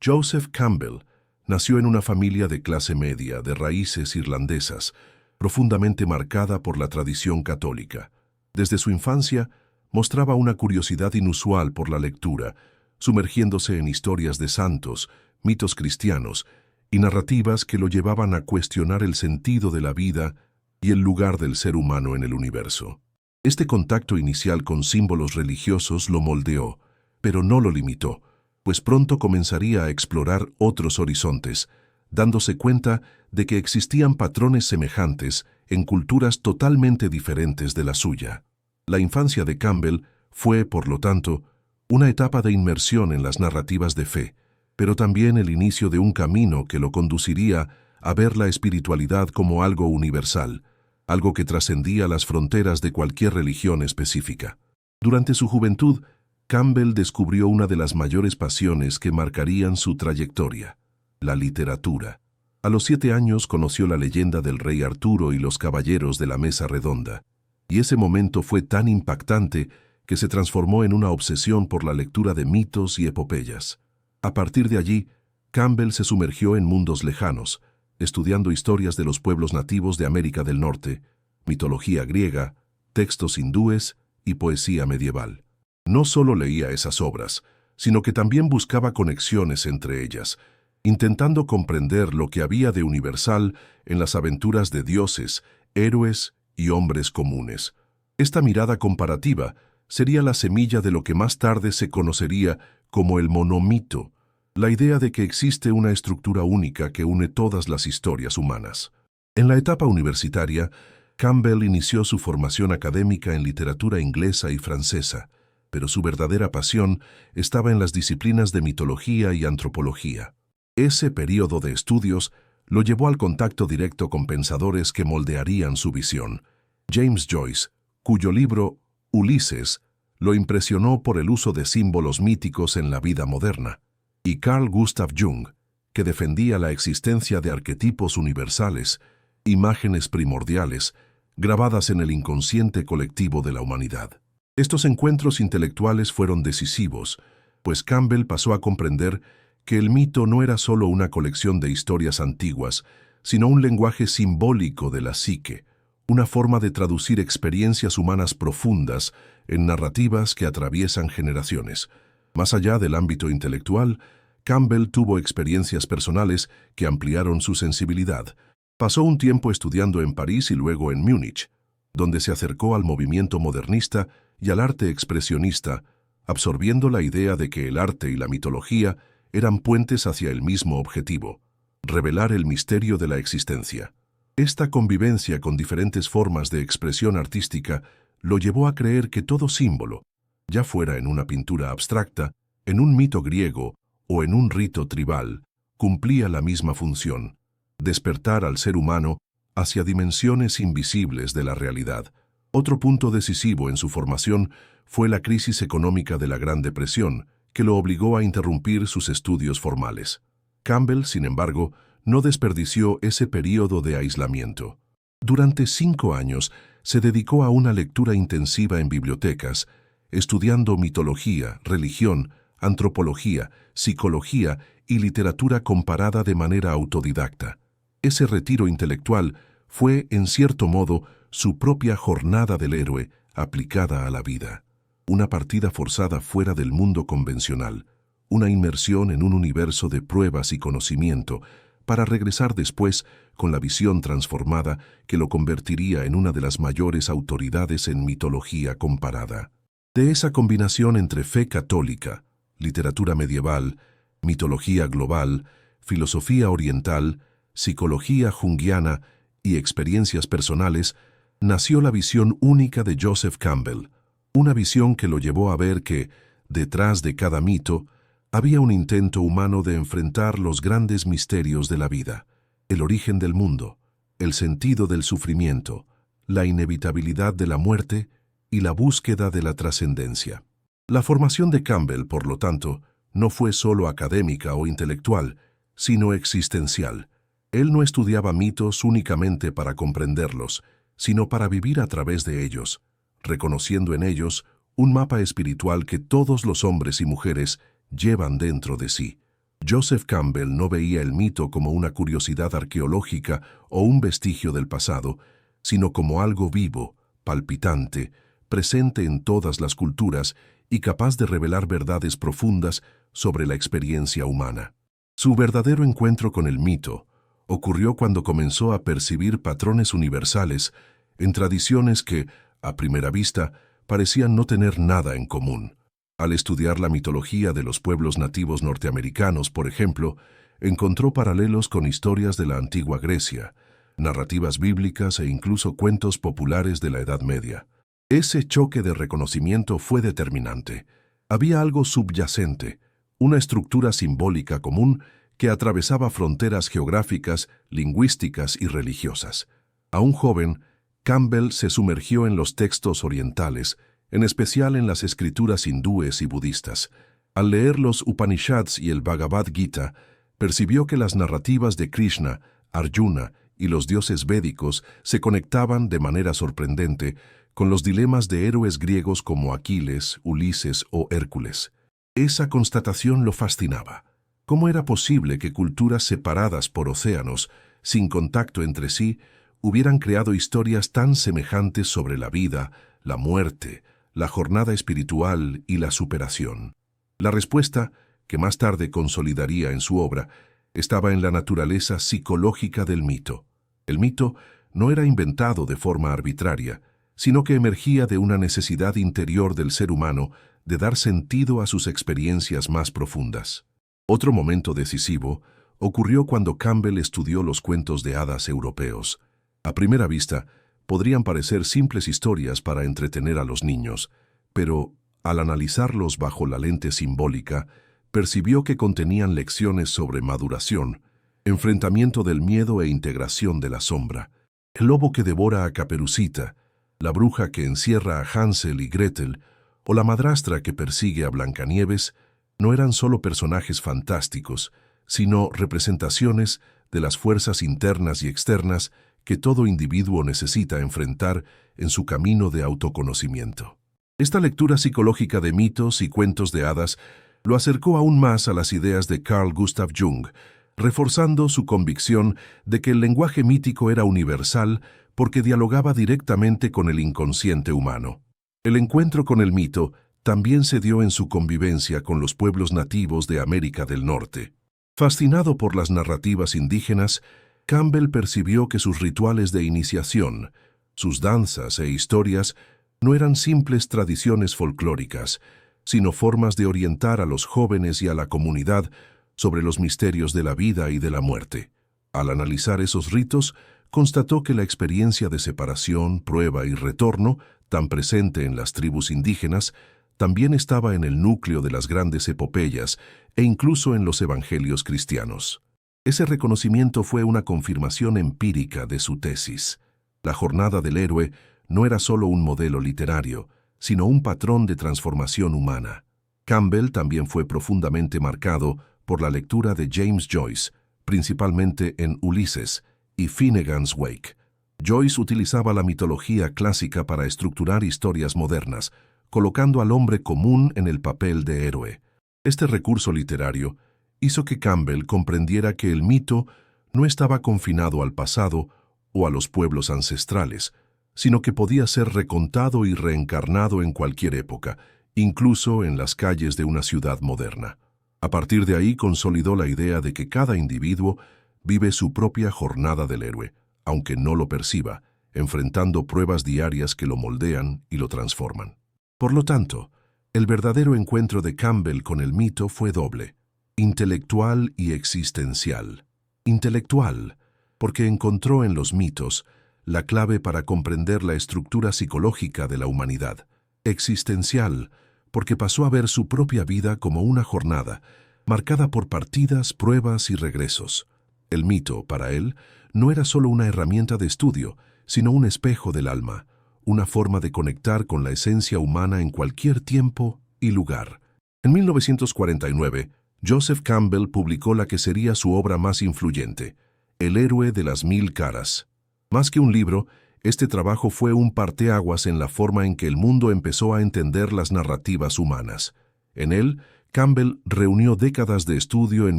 Joseph Campbell nació en una familia de clase media, de raíces irlandesas, profundamente marcada por la tradición católica. Desde su infancia, mostraba una curiosidad inusual por la lectura, sumergiéndose en historias de santos, mitos cristianos y narrativas que lo llevaban a cuestionar el sentido de la vida y el lugar del ser humano en el universo. Este contacto inicial con símbolos religiosos lo moldeó, pero no lo limitó, pues pronto comenzaría a explorar otros horizontes, dándose cuenta de que existían patrones semejantes en culturas totalmente diferentes de la suya. La infancia de Campbell fue, por lo tanto, una etapa de inmersión en las narrativas de fe, pero también el inicio de un camino que lo conduciría a ver la espiritualidad como algo universal, algo que trascendía las fronteras de cualquier religión específica. Durante su juventud, Campbell descubrió una de las mayores pasiones que marcarían su trayectoria: la literatura. A los 7 años conoció la leyenda del rey Arturo y los caballeros de la mesa redonda, y ese momento fue tan impactante que se transformó en una obsesión por la lectura de mitos y epopeyas. A partir de allí, Campbell se sumergió en mundos lejanos, estudiando historias de los pueblos nativos de América del Norte, mitología griega, textos hindúes y poesía medieval. No solo leía esas obras, sino que también buscaba conexiones entre ellas, intentando comprender lo que había de universal en las aventuras de dioses, héroes y hombres comunes. Esta mirada comparativa sería la semilla de lo que más tarde se conocería como el monomito, la idea de que existe una estructura única que une todas las historias humanas. En la etapa universitaria, Campbell inició su formación académica en literatura inglesa y francesa, pero su verdadera pasión estaba en las disciplinas de mitología y antropología. Ese período de estudios lo llevó al contacto directo con pensadores que moldearían su visión. James Joyce, cuyo libro Ulises lo impresionó por el uso de símbolos míticos en la vida moderna, y Carl Gustav Jung, que defendía la existencia de arquetipos universales, imágenes primordiales, grabadas en el inconsciente colectivo de la humanidad. Estos encuentros intelectuales fueron decisivos, pues Campbell pasó a comprender que el mito no era solo una colección de historias antiguas, sino un lenguaje simbólico de la psique, una forma de traducir experiencias humanas profundas en narrativas que atraviesan generaciones. Más allá del ámbito intelectual, Campbell tuvo experiencias personales que ampliaron su sensibilidad. Pasó un tiempo estudiando en París y luego en Múnich, donde se acercó al movimiento modernista y al arte expresionista, absorbiendo la idea de que el arte y la mitología eran puentes hacia el mismo objetivo: revelar el misterio de la existencia. Esta convivencia con diferentes formas de expresión artística lo llevó a creer que todo símbolo, ya fuera en una pintura abstracta, en un mito griego o en un rito tribal, cumplía la misma función: despertar al ser humano hacia dimensiones invisibles de la realidad. Otro punto decisivo en su formación fue la crisis económica de la Gran Depresión, que lo obligó a interrumpir sus estudios formales. Campbell, sin embargo, no desperdició ese período de aislamiento. Durante 5 años se dedicó a una lectura intensiva en bibliotecas, estudiando mitología, religión, antropología, psicología y literatura comparada de manera autodidacta. Ese retiro intelectual fue, en cierto modo, su propia jornada del héroe aplicada a la vida. Una partida forzada fuera del mundo convencional, una inmersión en un universo de pruebas y conocimiento, para regresar después con la visión transformada que lo convertiría en una de las mayores autoridades en mitología comparada. De esa combinación entre fe católica, literatura medieval, mitología global, filosofía oriental, psicología junguiana y experiencias personales, nació la visión única de Joseph Campbell, una visión que lo llevó a ver que, detrás de cada mito, había un intento humano de enfrentar los grandes misterios de la vida: el origen del mundo, el sentido del sufrimiento, la inevitabilidad de la muerte y la búsqueda de la trascendencia. La formación de Campbell, por lo tanto, no fue solo académica o intelectual, sino existencial. Él no estudiaba mitos únicamente para comprenderlos, sino para vivir a través de ellos, reconociendo en ellos un mapa espiritual que todos los hombres y mujeres llevan dentro de sí. Joseph Campbell no veía el mito como una curiosidad arqueológica o un vestigio del pasado, sino como algo vivo, palpitante, presente en todas las culturas y capaz de revelar verdades profundas sobre la experiencia humana. Su verdadero encuentro con el mito ocurrió cuando comenzó a percibir patrones universales en tradiciones que, a primera vista, parecían no tener nada en común. Al estudiar la mitología de los pueblos nativos norteamericanos, por ejemplo, encontró paralelos con historias de la antigua Grecia, narrativas bíblicas e incluso cuentos populares de la Edad Media. Ese choque de reconocimiento fue determinante. Había algo subyacente, una estructura simbólica común que atravesaba fronteras geográficas, lingüísticas y religiosas. Aún joven, Campbell se sumergió en los textos orientales, en especial en las escrituras hindúes y budistas. Al leer los Upanishads y el Bhagavad Gita, percibió que las narrativas de Krishna, Arjuna y los dioses védicos se conectaban de manera sorprendente con los dilemas de héroes griegos como Aquiles, Ulises o Hércules. Esa constatación lo fascinaba. ¿Cómo era posible que culturas separadas por océanos, sin contacto entre sí, hubieran creado historias tan semejantes sobre la vida, la muerte, la jornada espiritual y la superación? La respuesta, que más tarde consolidaría en su obra, estaba en la naturaleza psicológica del mito. El mito no era inventado de forma arbitraria, sino que emergía de una necesidad interior del ser humano de dar sentido a sus experiencias más profundas. Otro momento decisivo ocurrió cuando Campbell estudió los cuentos de hadas europeos. A primera vista, podrían parecer simples historias para entretener a los niños, pero, al analizarlos bajo la lente simbólica, percibió que contenían lecciones sobre maduración, enfrentamiento del miedo e integración de la sombra. El lobo que devora a Caperucita, la bruja que encierra a Hansel y Gretel, o la madrastra que persigue a Blancanieves, no eran solo personajes fantásticos, sino representaciones de las fuerzas internas y externas que todo individuo necesita enfrentar en su camino de autoconocimiento. Esta lectura psicológica de mitos y cuentos de hadas lo acercó aún más a las ideas de Carl Gustav Jung, reforzando su convicción de que el lenguaje mítico era universal porque dialogaba directamente con el inconsciente humano. El encuentro con el mito también se dio en su convivencia con los pueblos nativos de América del Norte. Fascinado por las narrativas indígenas, Campbell percibió que sus rituales de iniciación, sus danzas e historias no eran simples tradiciones folclóricas, sino formas de orientar a los jóvenes y a la comunidad sobre los misterios de la vida y de la muerte. Al analizar esos ritos, constató que la experiencia de separación, prueba y retorno, tan presente en las tribus indígenas, también estaba en el núcleo de las grandes epopeyas e incluso en los evangelios cristianos. Ese reconocimiento fue una confirmación empírica de su tesis. La jornada del héroe no era solo un modelo literario, sino un patrón de transformación humana. Campbell también fue profundamente marcado por la lectura de James Joyce, principalmente en Ulises y Finnegan's Wake. Joyce utilizaba la mitología clásica para estructurar historias modernas, colocando al hombre común en el papel de héroe. Este recurso literario hizo que Campbell comprendiera que el mito no estaba confinado al pasado o a los pueblos ancestrales, sino que podía ser recontado y reencarnado en cualquier época, incluso en las calles de una ciudad moderna. A partir de ahí consolidó la idea de que cada individuo vive su propia jornada del héroe, aunque no lo perciba, enfrentando pruebas diarias que lo moldean y lo transforman. Por lo tanto, el verdadero encuentro de Campbell con el mito fue doble, intelectual y existencial. Intelectual, porque encontró en los mitos la clave para comprender la estructura psicológica de la humanidad. Existencial, porque pasó a ver su propia vida como una jornada, marcada por partidas, pruebas y regresos. El mito, para él, no era solo una herramienta de estudio, sino un espejo del alma, una forma de conectar con la esencia humana en cualquier tiempo y lugar. En 1949, Joseph Campbell publicó la que sería su obra más influyente, El héroe de las mil caras. Más que un libro, este trabajo fue un parteaguas en la forma en que el mundo empezó a entender las narrativas humanas. En él, Campbell reunió décadas de estudio en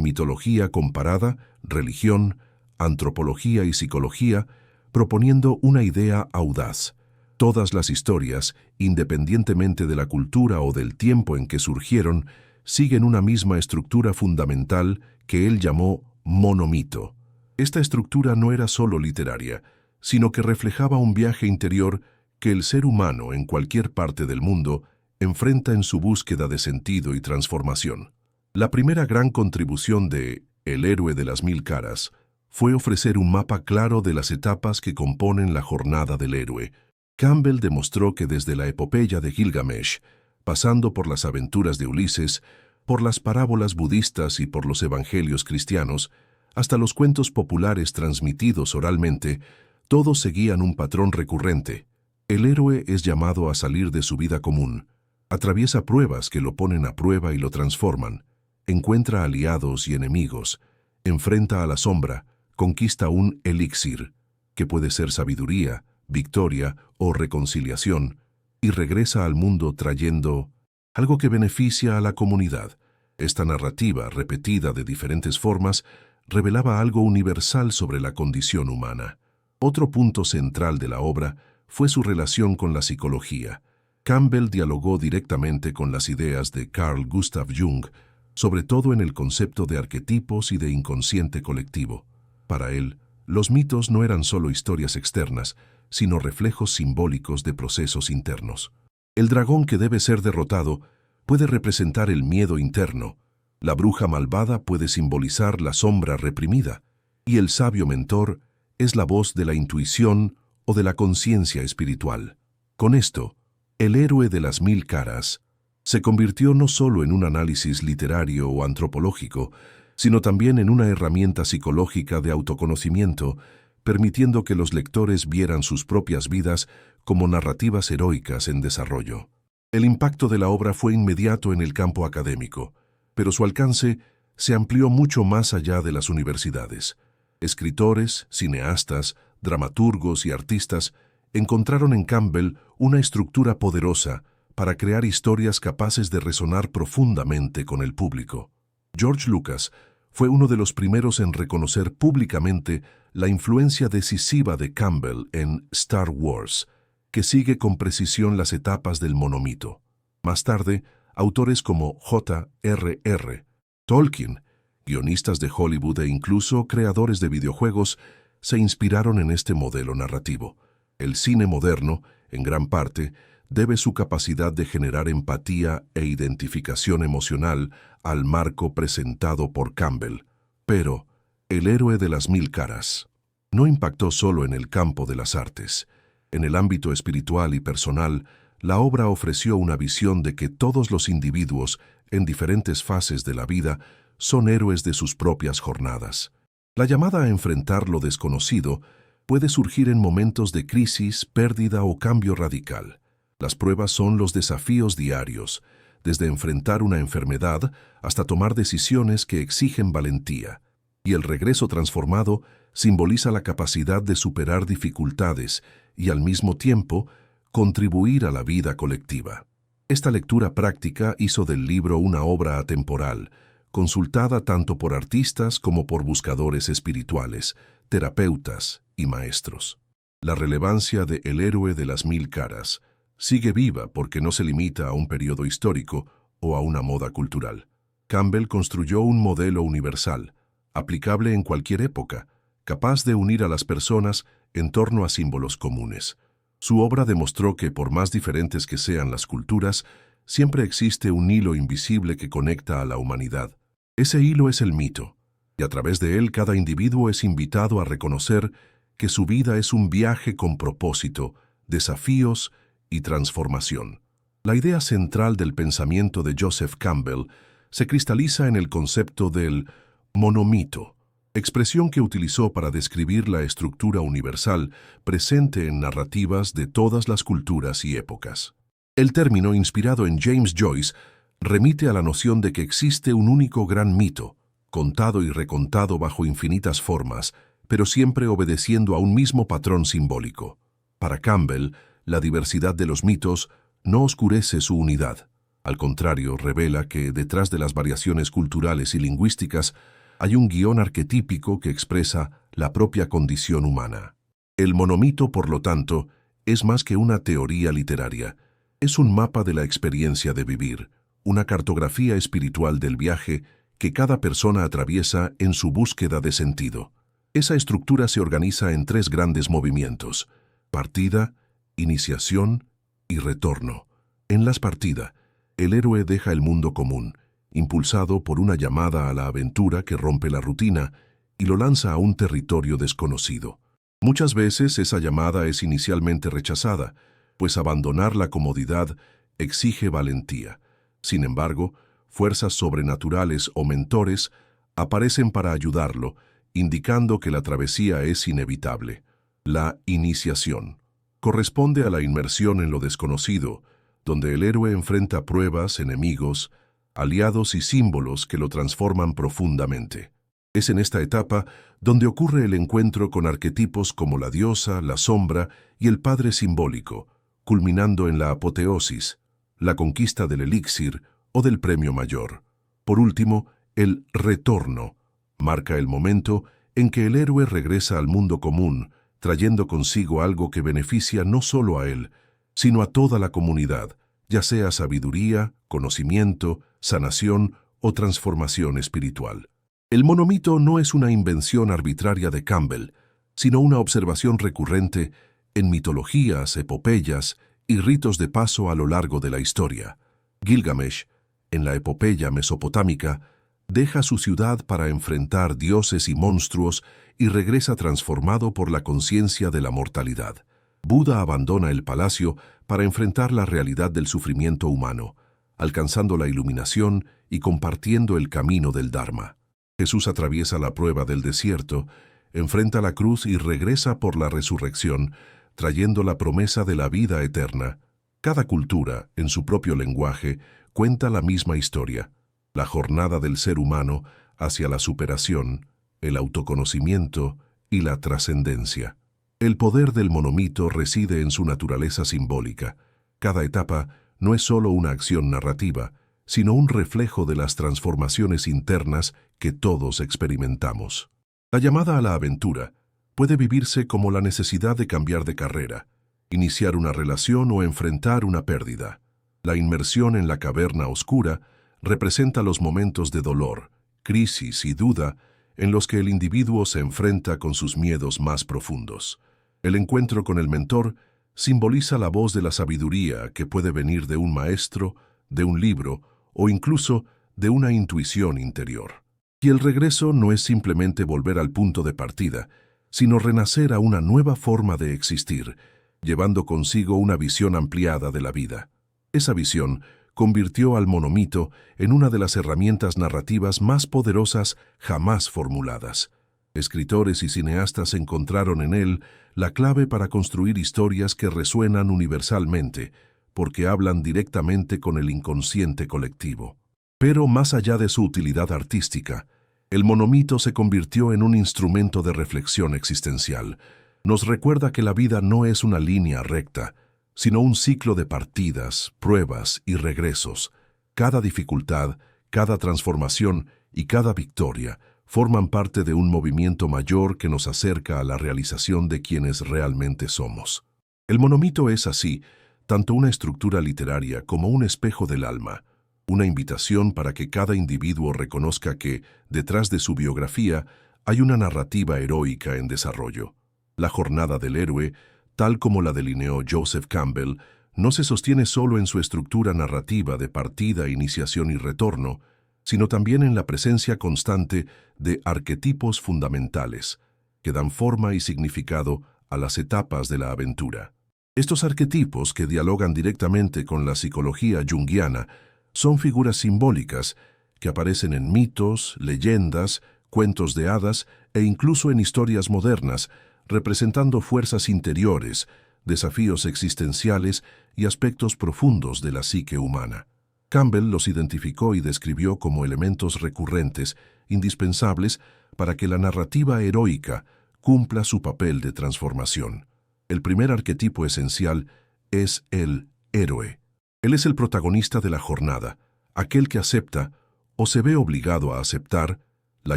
mitología comparada, religión, antropología y psicología, proponiendo una idea audaz. Todas las historias, independientemente de la cultura o del tiempo en que surgieron, siguen una misma estructura fundamental que él llamó monomito. Esta estructura no era solo literaria, sino que reflejaba un viaje interior que el ser humano en cualquier parte del mundo enfrenta en su búsqueda de sentido y transformación. La primera gran contribución de El héroe de las mil caras fue ofrecer un mapa claro de las etapas que componen la jornada del héroe. Campbell demostró que desde la epopeya de Gilgamesh, pasando por las aventuras de Ulises, por las parábolas budistas y por los evangelios cristianos, hasta los cuentos populares transmitidos oralmente, todos seguían un patrón recurrente. El héroe es llamado a salir de su vida común, atraviesa pruebas que lo ponen a prueba y lo transforman, encuentra aliados y enemigos, enfrenta a la sombra, conquista un elixir, que puede ser sabiduría, victoria o reconciliación, y regresa al mundo trayendo algo que beneficia a la comunidad. Esta narrativa, repetida de diferentes formas, revelaba algo universal sobre la condición humana. Otro punto central de la obra fue su relación con la psicología. Campbell dialogó directamente con las ideas de Carl Gustav Jung, sobre todo en el concepto de arquetipos y de inconsciente colectivo. Para él, los mitos no eran solo historias externas, sino reflejos simbólicos de procesos internos. El dragón que debe ser derrotado puede representar el miedo interno, la bruja malvada puede simbolizar la sombra reprimida, y el sabio mentor es la voz de la intuición o de la conciencia espiritual. Con esto, El héroe de las mil caras se convirtió no solo en un análisis literario o antropológico, sino también en una herramienta psicológica de autoconocimiento, permitiendo que los lectores vieran sus propias vidas como narrativas heroicas en desarrollo. El impacto de la obra fue inmediato en el campo académico, pero su alcance se amplió mucho más allá de las universidades. Escritores, cineastas, dramaturgos y artistas encontraron en Campbell una estructura poderosa para crear historias capaces de resonar profundamente con el público. George Lucas fue uno de los primeros en reconocer públicamente la influencia decisiva de Campbell en Star Wars, que sigue con precisión las etapas del monomito. Más tarde, autores como J.R.R. Tolkien, guionistas de Hollywood e incluso creadores de videojuegos se inspiraron en este modelo narrativo. El cine moderno, en gran parte, debe su capacidad de generar empatía e identificación emocional al marco presentado por Campbell. Pero El héroe de las mil caras no impactó solo en el campo de las artes. En el ámbito espiritual y personal, la obra ofreció una visión de que todos los individuos, en diferentes fases de la vida, son héroes de sus propias jornadas. La llamada a enfrentar lo desconocido puede surgir en momentos de crisis, pérdida o cambio radical. Las pruebas son los desafíos diarios, desde enfrentar una enfermedad hasta tomar decisiones que exigen valentía. Y el regreso transformado simboliza la capacidad de superar dificultades y al mismo tiempo contribuir a la vida colectiva. Esta lectura práctica hizo del libro una obra atemporal, consultada tanto por artistas como por buscadores espirituales, terapeutas y maestros. La relevancia de El héroe de las mil caras sigue viva porque no se limita a un periodo histórico o a una moda cultural. Campbell construyó un modelo universal, aplicable en cualquier época, capaz de unir a las personas en torno a símbolos comunes. Su obra demostró que, por más diferentes que sean las culturas, siempre existe un hilo invisible que conecta a la humanidad. Ese hilo es el mito, y a través de él cada individuo es invitado a reconocer que su vida es un viaje con propósito, desafíos y transformación. La idea central del pensamiento de Joseph Campbell se cristaliza en el concepto del monomito, expresión que utilizó para describir la estructura universal presente en narrativas de todas las culturas y épocas. El término, inspirado en James Joyce, remite a la noción de que existe un único gran mito, contado y recontado bajo infinitas formas, pero siempre obedeciendo a un mismo patrón simbólico. Para Campbell, la diversidad de los mitos no oscurece su unidad. Al contrario, revela que detrás de las variaciones culturales y lingüísticas hay un guión arquetípico que expresa la propia condición humana. El monomito, por lo tanto, es más que una teoría literaria. Es un mapa de la experiencia de vivir, una cartografía espiritual del viaje que cada persona atraviesa en su búsqueda de sentido. Esa estructura se organiza en tres grandes movimientos: partida, iniciación y retorno. En las partidas, el héroe deja el mundo común, impulsado por una llamada a la aventura que rompe la rutina y lo lanza a un territorio desconocido. Muchas veces esa llamada es inicialmente rechazada, pues abandonar la comodidad exige valentía. Sin embargo, fuerzas sobrenaturales o mentores aparecen para ayudarlo, indicando que la travesía es inevitable. La iniciación corresponde a la inmersión en lo desconocido, donde el héroe enfrenta pruebas, enemigos, aliados y símbolos que lo transforman profundamente. Es en esta etapa donde ocurre el encuentro con arquetipos como la diosa, la sombra y el padre simbólico, culminando en la apoteosis, la conquista del elixir o del premio mayor. Por último, el retorno marca el momento en que el héroe regresa al mundo común, trayendo consigo algo que beneficia no solo a él, sino a toda la comunidad, ya sea sabiduría, conocimiento, sanación o transformación espiritual. El monomito no es una invención arbitraria de Campbell, sino una observación recurrente en mitologías, epopeyas y ritos de paso a lo largo de la historia. Gilgamesh, en la epopeya mesopotámica, deja su ciudad para enfrentar dioses y monstruos y regresa transformado por la conciencia de la mortalidad. Buda abandona el palacio para enfrentar la realidad del sufrimiento humano, alcanzando la iluminación y compartiendo el camino del Dharma. Jesús atraviesa la prueba del desierto, enfrenta la cruz y regresa por la resurrección, trayendo la promesa de la vida eterna. Cada cultura, en su propio lenguaje, cuenta la misma historia, la jornada del ser humano hacia la superación, el autoconocimiento y la trascendencia. El poder del monomito reside en su naturaleza simbólica. Cada etapa no es solo una acción narrativa, sino un reflejo de las transformaciones internas que todos experimentamos. La llamada a la aventura puede vivirse como la necesidad de cambiar de carrera, iniciar una relación o enfrentar una pérdida. La inmersión en la caverna oscura representa los momentos de dolor, crisis y duda en los que el individuo se enfrenta con sus miedos más profundos. El encuentro con el mentor simboliza la voz de la sabiduría que puede venir de un maestro, de un libro o incluso de una intuición interior. Y el regreso no es simplemente volver al punto de partida, sino renacer a una nueva forma de existir, llevando consigo una visión ampliada de la vida. Esa visión convirtió al monomito en una de las herramientas narrativas más poderosas jamás formuladas. Escritores y cineastas encontraron en él la clave para construir historias que resuenan universalmente, porque hablan directamente con el inconsciente colectivo. Pero más allá de su utilidad artística, el monomito se convirtió en un instrumento de reflexión existencial. Nos recuerda que la vida no es una línea recta, sino un ciclo de partidas, pruebas y regresos. Cada dificultad, cada transformación y cada victoria forman parte de un movimiento mayor que nos acerca a la realización de quienes realmente somos. El monomito es así, tanto una estructura literaria como un espejo del alma, una invitación para que cada individuo reconozca que, detrás de su biografía, hay una narrativa heroica en desarrollo. La jornada del héroe, tal como la delineó Joseph Campbell, no se sostiene solo en su estructura narrativa de partida, iniciación y retorno, sino también en la presencia constante de arquetipos fundamentales, que dan forma y significado a las etapas de la aventura. Estos arquetipos, que dialogan directamente con la psicología junguiana, son figuras simbólicas que aparecen en mitos, leyendas, cuentos de hadas e incluso en historias modernas, representando fuerzas interiores, desafíos existenciales y aspectos profundos de la psique humana. Campbell los identificó y describió como elementos recurrentes, indispensables para que la narrativa heroica cumpla su papel de transformación. El primer arquetipo esencial es el héroe. Él es el protagonista de la jornada, aquel que acepta, o se ve obligado a aceptar, la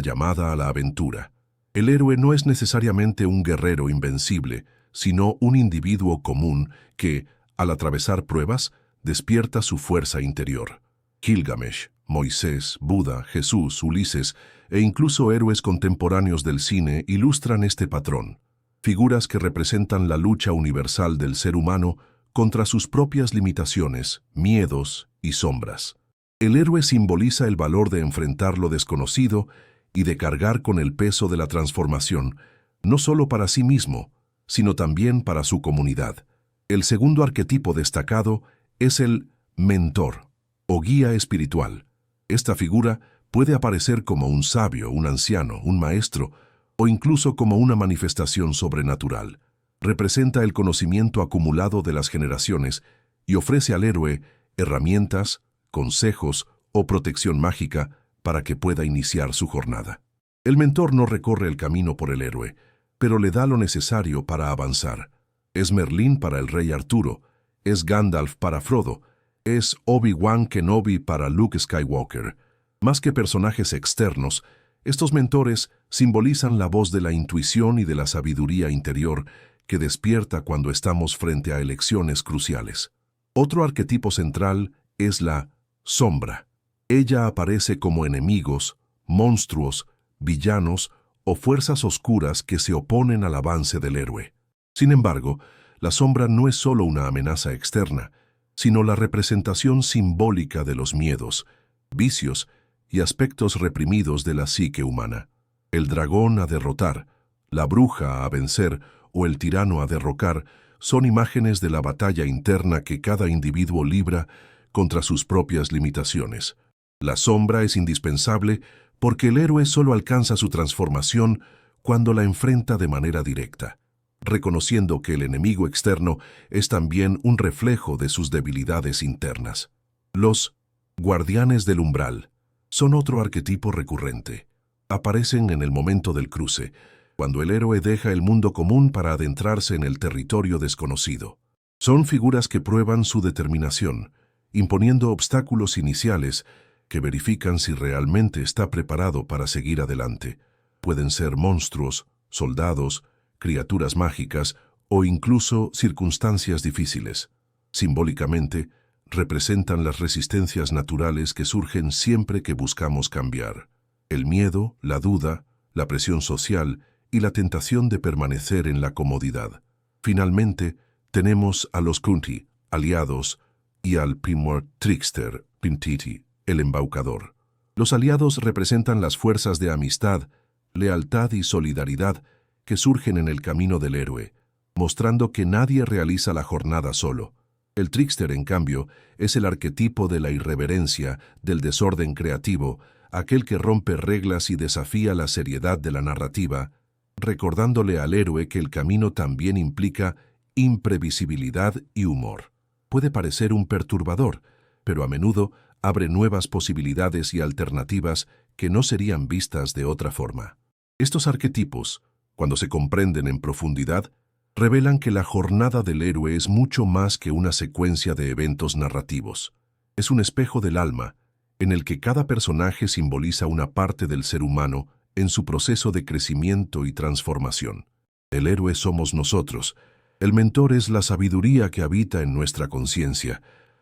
llamada a la aventura. El héroe no es necesariamente un guerrero invencible, sino un individuo común que, al atravesar pruebas, despierta su fuerza interior. Gilgamesh, Moisés, Buda, Jesús, Ulises e incluso héroes contemporáneos del cine ilustran este patrón. Figuras que representan la lucha universal del ser humano contra sus propias limitaciones, miedos y sombras. El héroe simboliza el valor de enfrentar lo desconocido y de cargar con el peso de la transformación, no solo para sí mismo, sino también para su comunidad. El segundo arquetipo destacado es el mentor o guía espiritual. Esta figura puede aparecer como un sabio, un anciano, un maestro o incluso como una manifestación sobrenatural. Representa el conocimiento acumulado de las generaciones y ofrece al héroe herramientas, consejos o protección mágica para que pueda iniciar su jornada. El mentor no recorre el camino por el héroe, pero le da lo necesario para avanzar. Es Merlín para el rey Arturo, es Gandalf para Frodo, es Obi-Wan Kenobi para Luke Skywalker. Más que personajes externos, estos mentores simbolizan la voz de la intuición y de la sabiduría interior que despierta cuando estamos frente a elecciones cruciales. Otro arquetipo central es la sombra. Ella aparece como enemigos, monstruos, villanos o fuerzas oscuras que se oponen al avance del héroe. Sin embargo, la sombra no es solo una amenaza externa, sino la representación simbólica de los miedos, vicios y aspectos reprimidos de la psique humana. El dragón a derrotar, la bruja a vencer o el tirano a derrocar son imágenes de la batalla interna que cada individuo libra contra sus propias limitaciones. La sombra es indispensable porque el héroe solo alcanza su transformación cuando la enfrenta de manera directa, reconociendo que el enemigo externo es también un reflejo de sus debilidades internas. Los guardianes del umbral son otro arquetipo recurrente. Aparecen en el momento del cruce, cuando el héroe deja el mundo común para adentrarse en el territorio desconocido. Son figuras que prueban su determinación, imponiendo obstáculos iniciales que verifican si realmente está preparado para seguir adelante. Pueden ser monstruos, soldados, criaturas mágicas o incluso circunstancias difíciles. Simbólicamente, representan las resistencias naturales que surgen siempre que buscamos cambiar. El miedo, la duda, la presión social y la tentación de permanecer en la comodidad. Finalmente, tenemos a los Kunti, aliados, y al Primor Trickster, Pintiti, el embaucador. Los aliados representan las fuerzas de amistad, lealtad y solidaridad que surgen en el camino del héroe, mostrando que nadie realiza la jornada solo. El Trickster, en cambio, es el arquetipo de la irreverencia, del desorden creativo, aquel que rompe reglas y desafía la seriedad de la narrativa, recordándole al héroe que el camino también implica imprevisibilidad y humor. Puede parecer un perturbador, pero a menudo abre nuevas posibilidades y alternativas que no serían vistas de otra forma. Estos arquetipos, cuando se comprenden en profundidad, revelan que la jornada del héroe es mucho más que una secuencia de eventos narrativos. Es un espejo del alma, en el que cada personaje simboliza una parte del ser humano en su proceso de crecimiento y transformación. El héroe somos nosotros, el mentor es la sabiduría que habita en nuestra conciencia,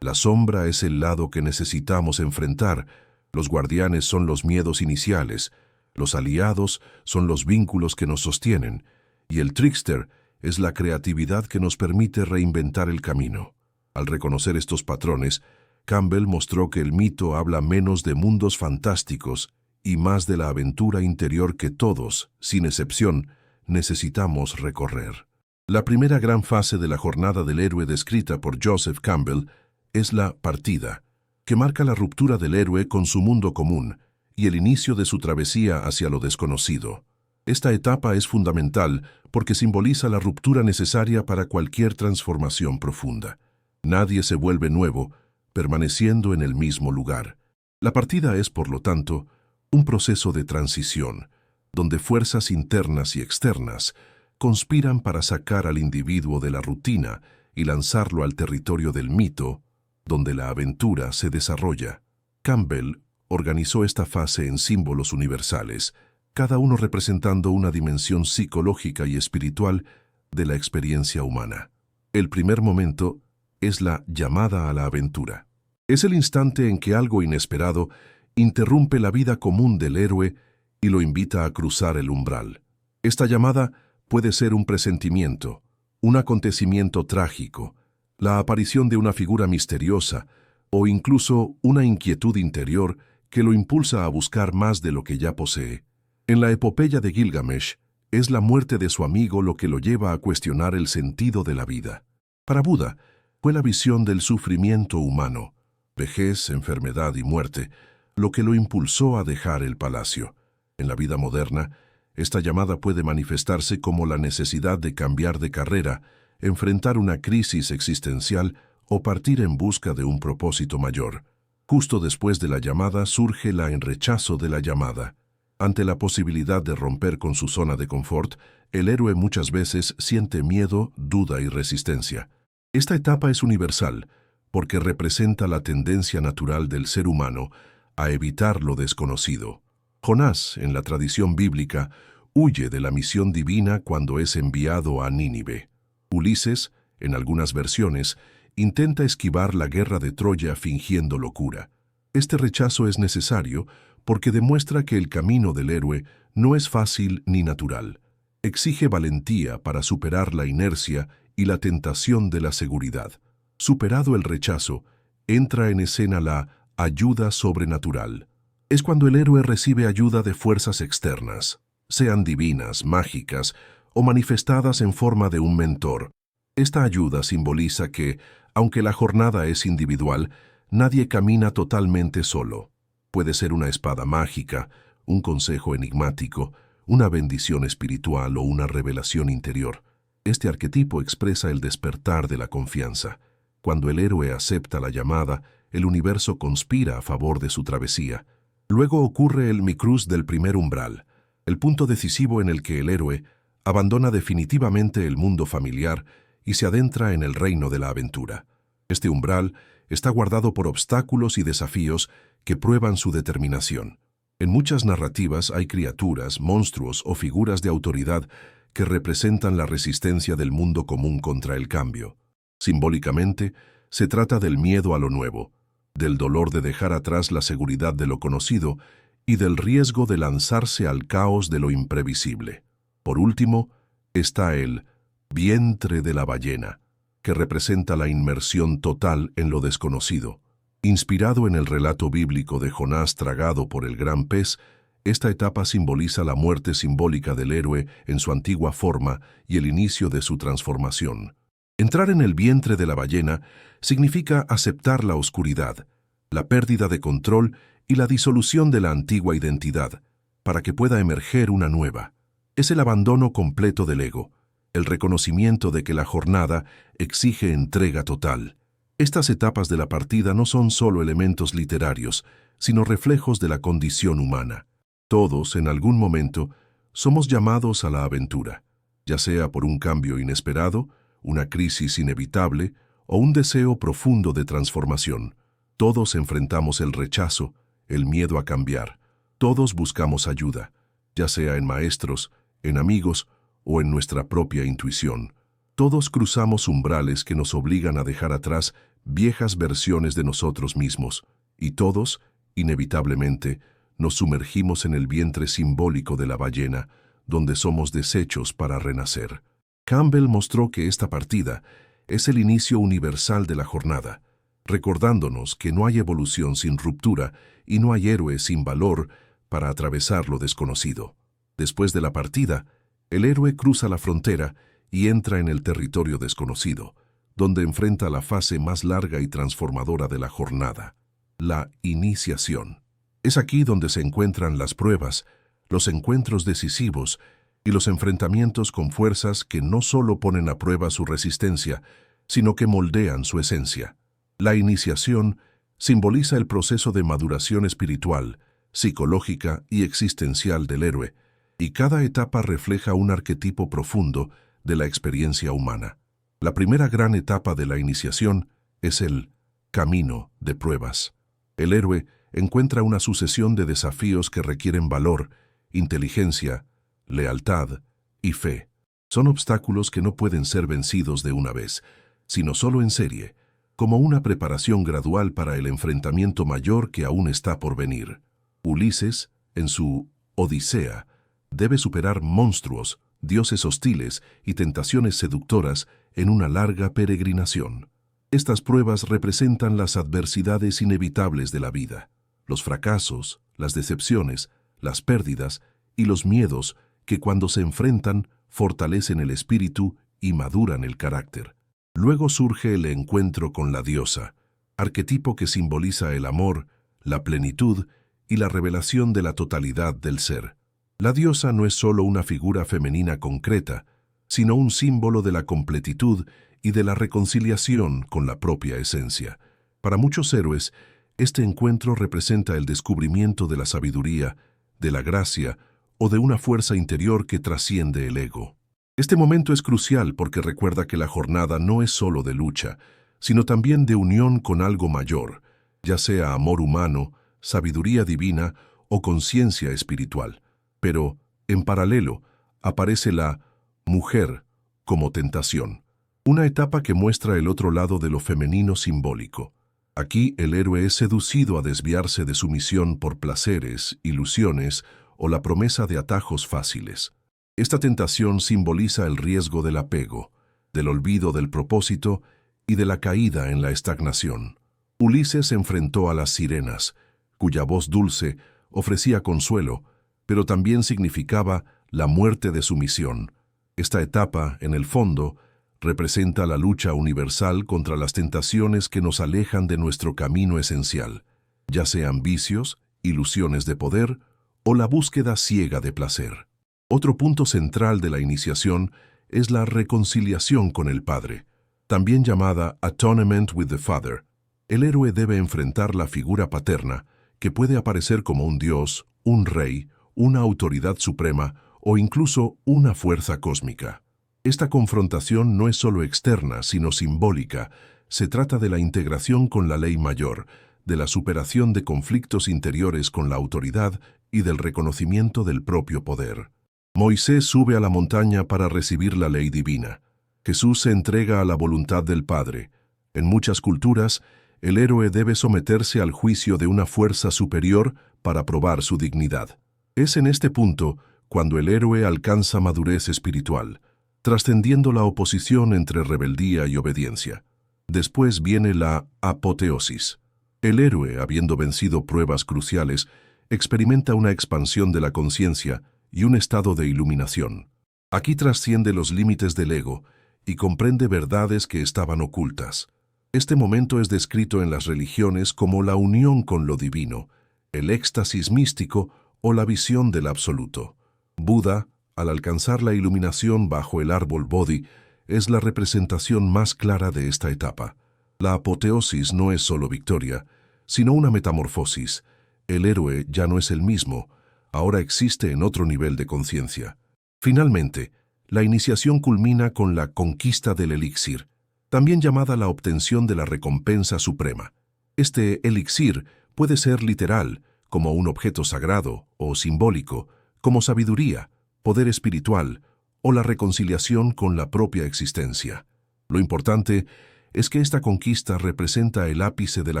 la sombra es el lado que necesitamos enfrentar, los guardianes son los miedos iniciales, los aliados son los vínculos que nos sostienen, y el trickster es la creatividad que nos permite reinventar el camino. Al reconocer estos patrones, Campbell mostró que el mito habla menos de mundos fantásticos y más de la aventura interior que todos, sin excepción, necesitamos recorrer. La primera gran fase de la jornada del héroe descrita por Joseph Campbell es la partida, que marca la ruptura del héroe con su mundo común y el inicio de su travesía hacia lo desconocido. Esta etapa es fundamental porque simboliza la ruptura necesaria para cualquier transformación profunda. Nadie se vuelve nuevo, permaneciendo en el mismo lugar. La partida es, por lo tanto, un proceso de transición, donde fuerzas internas y externas conspiran para sacar al individuo de la rutina y lanzarlo al territorio del mito donde la aventura se desarrolla. Campbell organizó esta fase en símbolos universales, cada uno representando una dimensión psicológica y espiritual de la experiencia humana. El primer momento es la llamada a la aventura. Es el instante en que algo inesperado interrumpe la vida común del héroe y lo invita a cruzar el umbral. Esta llamada puede ser un presentimiento, un acontecimiento trágico, la aparición de una figura misteriosa o incluso una inquietud interior que lo impulsa a buscar más de lo que ya posee. En la epopeya de Gilgamesh, es la muerte de su amigo lo que lo lleva a cuestionar el sentido de la vida. Para Buda, fue la visión del sufrimiento humano, vejez, enfermedad y muerte, lo que lo impulsó a dejar el palacio. En la vida moderna, esta llamada puede manifestarse como la necesidad de cambiar de carrera, enfrentar una crisis existencial o partir en busca de un propósito mayor. Justo después de la llamada surge la en rechazo de la llamada. Ante la posibilidad de romper con su zona de confort, el héroe muchas veces siente miedo, duda y resistencia. Esta etapa es universal porque representa la tendencia natural del ser humano a evitar lo desconocido. Jonás, en la tradición bíblica, huye de la misión divina cuando es enviado a Nínive. Ulises, en algunas versiones, intenta esquivar la guerra de Troya fingiendo locura. Este rechazo es necesario porque demuestra que el camino del héroe no es fácil ni natural. Exige valentía para superar la inercia y la tentación de la seguridad. Superado el rechazo, entra en escena la ayuda sobrenatural. Es cuando el héroe recibe ayuda de fuerzas externas, sean divinas, mágicas o manifestadas en forma de un mentor. Esta ayuda simboliza que, aunque la jornada es individual, nadie camina totalmente solo. Puede ser una espada mágica, un consejo enigmático, una bendición espiritual o una revelación interior. Este arquetipo expresa el despertar de la confianza. Cuando el héroe acepta la llamada, el universo conspira a favor de su travesía. Luego ocurre el micrús del primer umbral, el punto decisivo en el que el héroe abandona definitivamente el mundo familiar y se adentra en el reino de la aventura. Este umbral está guardado por obstáculos y desafíos que prueban su determinación. En muchas narrativas hay criaturas, monstruos o figuras de autoridad que representan la resistencia del mundo común contra el cambio. Simbólicamente, se trata del miedo a lo nuevo, del dolor de dejar atrás la seguridad de lo conocido y del riesgo de lanzarse al caos de lo imprevisible. Por último, está el vientre de la ballena, que representa la inmersión total en lo desconocido. Inspirado en el relato bíblico de Jonás tragado por el gran pez, esta etapa simboliza la muerte simbólica del héroe en su antigua forma y el inicio de su transformación. Entrar en el vientre de la ballena significa aceptar la oscuridad, la pérdida de control y la disolución de la antigua identidad, para que pueda emerger una nueva. Es el abandono completo del ego, el reconocimiento de que la jornada exige entrega total. Estas etapas de la partida no son solo elementos literarios, sino reflejos de la condición humana. Todos, en algún momento, somos llamados a la aventura, ya sea por un cambio inesperado, una crisis inevitable o un deseo profundo de transformación. Todos enfrentamos el rechazo, el miedo a cambiar. Todos buscamos ayuda, ya sea en maestros, en amigos o en nuestra propia intuición. Todos cruzamos umbrales que nos obligan a dejar atrás viejas versiones de nosotros mismos, y todos, inevitablemente, nos sumergimos en el vientre simbólico de la ballena, donde somos deshechos para renacer. Campbell mostró que esta partida es el inicio universal de la jornada, recordándonos que no hay evolución sin ruptura y no hay héroe sin valor para atravesar lo desconocido. Después de la partida, el héroe cruza la frontera y entra en el territorio desconocido, donde enfrenta la fase más larga y transformadora de la jornada, la iniciación. Es aquí donde se encuentran las pruebas, los encuentros decisivos y los enfrentamientos con fuerzas que no solo ponen a prueba su resistencia, sino que moldean su esencia. La iniciación simboliza el proceso de maduración espiritual, psicológica y existencial del héroe, y cada etapa refleja un arquetipo profundo de la experiencia humana. La primera gran etapa de la iniciación es el camino de pruebas. El héroe encuentra una sucesión de desafíos que requieren valor, inteligencia, lealtad y fe. Son obstáculos que no pueden ser vencidos de una vez, sino solo en serie, como una preparación gradual para el enfrentamiento mayor que aún está por venir. Ulises, en su Odisea, debe superar monstruos, dioses hostiles y tentaciones seductoras en una larga peregrinación. Estas pruebas representan las adversidades inevitables de la vida, los fracasos, las decepciones, las pérdidas y los miedos que cuando se enfrentan fortalecen el espíritu y maduran el carácter. Luego surge el encuentro con la diosa, arquetipo que simboliza el amor, la plenitud y la revelación de la totalidad del ser. La diosa no es solo una figura femenina concreta, sino un símbolo de la completitud y de la reconciliación con la propia esencia. Para muchos héroes, este encuentro representa el descubrimiento de la sabiduría, de la gracia o de una fuerza interior que trasciende el ego. Este momento es crucial porque recuerda que la jornada no es solo de lucha, sino también de unión con algo mayor, ya sea amor humano, sabiduría divina o conciencia espiritual. Pero, en paralelo, aparece la mujer como tentación, una etapa que muestra el otro lado de lo femenino simbólico. Aquí el héroe es seducido a desviarse de su misión por placeres, ilusiones o la promesa de atajos fáciles. Esta tentación simboliza el riesgo del apego, del olvido del propósito y de la caída en la estagnación. Ulises se enfrentó a las sirenas, cuya voz dulce ofrecía consuelo, pero también significaba la muerte de su misión. Esta etapa, en el fondo, representa la lucha universal contra las tentaciones que nos alejan de nuestro camino esencial, ya sean vicios, ilusiones de poder o la búsqueda ciega de placer. Otro punto central de la iniciación es la reconciliación con el Padre, también llamada Atonement with the Father. El héroe debe enfrentar la figura paterna, que puede aparecer como un dios, un rey, una autoridad suprema o incluso una fuerza cósmica. Esta confrontación no es solo externa, sino simbólica. Se trata de la integración con la ley mayor, de la superación de conflictos interiores con la autoridad y del reconocimiento del propio poder. Moisés sube a la montaña para recibir la ley divina. Jesús se entrega a la voluntad del Padre. En muchas culturas, el héroe debe someterse al juicio de una fuerza superior para probar su dignidad. Es en este punto cuando el héroe alcanza madurez espiritual, trascendiendo la oposición entre rebeldía y obediencia. Después viene la apoteosis. El héroe, habiendo vencido pruebas cruciales, experimenta una expansión de la conciencia y un estado de iluminación. Aquí trasciende los límites del ego y comprende verdades que estaban ocultas. Este momento es descrito en las religiones como la unión con lo divino, el éxtasis místico o la visión del absoluto. Buda, al alcanzar la iluminación bajo el árbol Bodhi, es la representación más clara de esta etapa. La apoteosis no es solo victoria, sino una metamorfosis. El héroe ya no es el mismo, ahora existe en otro nivel de conciencia. Finalmente, la iniciación culmina con la conquista del elixir, también llamada la obtención de la recompensa suprema. Este elixir puede ser literal, como un objeto sagrado, o simbólico, como sabiduría, poder espiritual o la reconciliación con la propia existencia. Lo importante es que esta conquista representa el ápice de la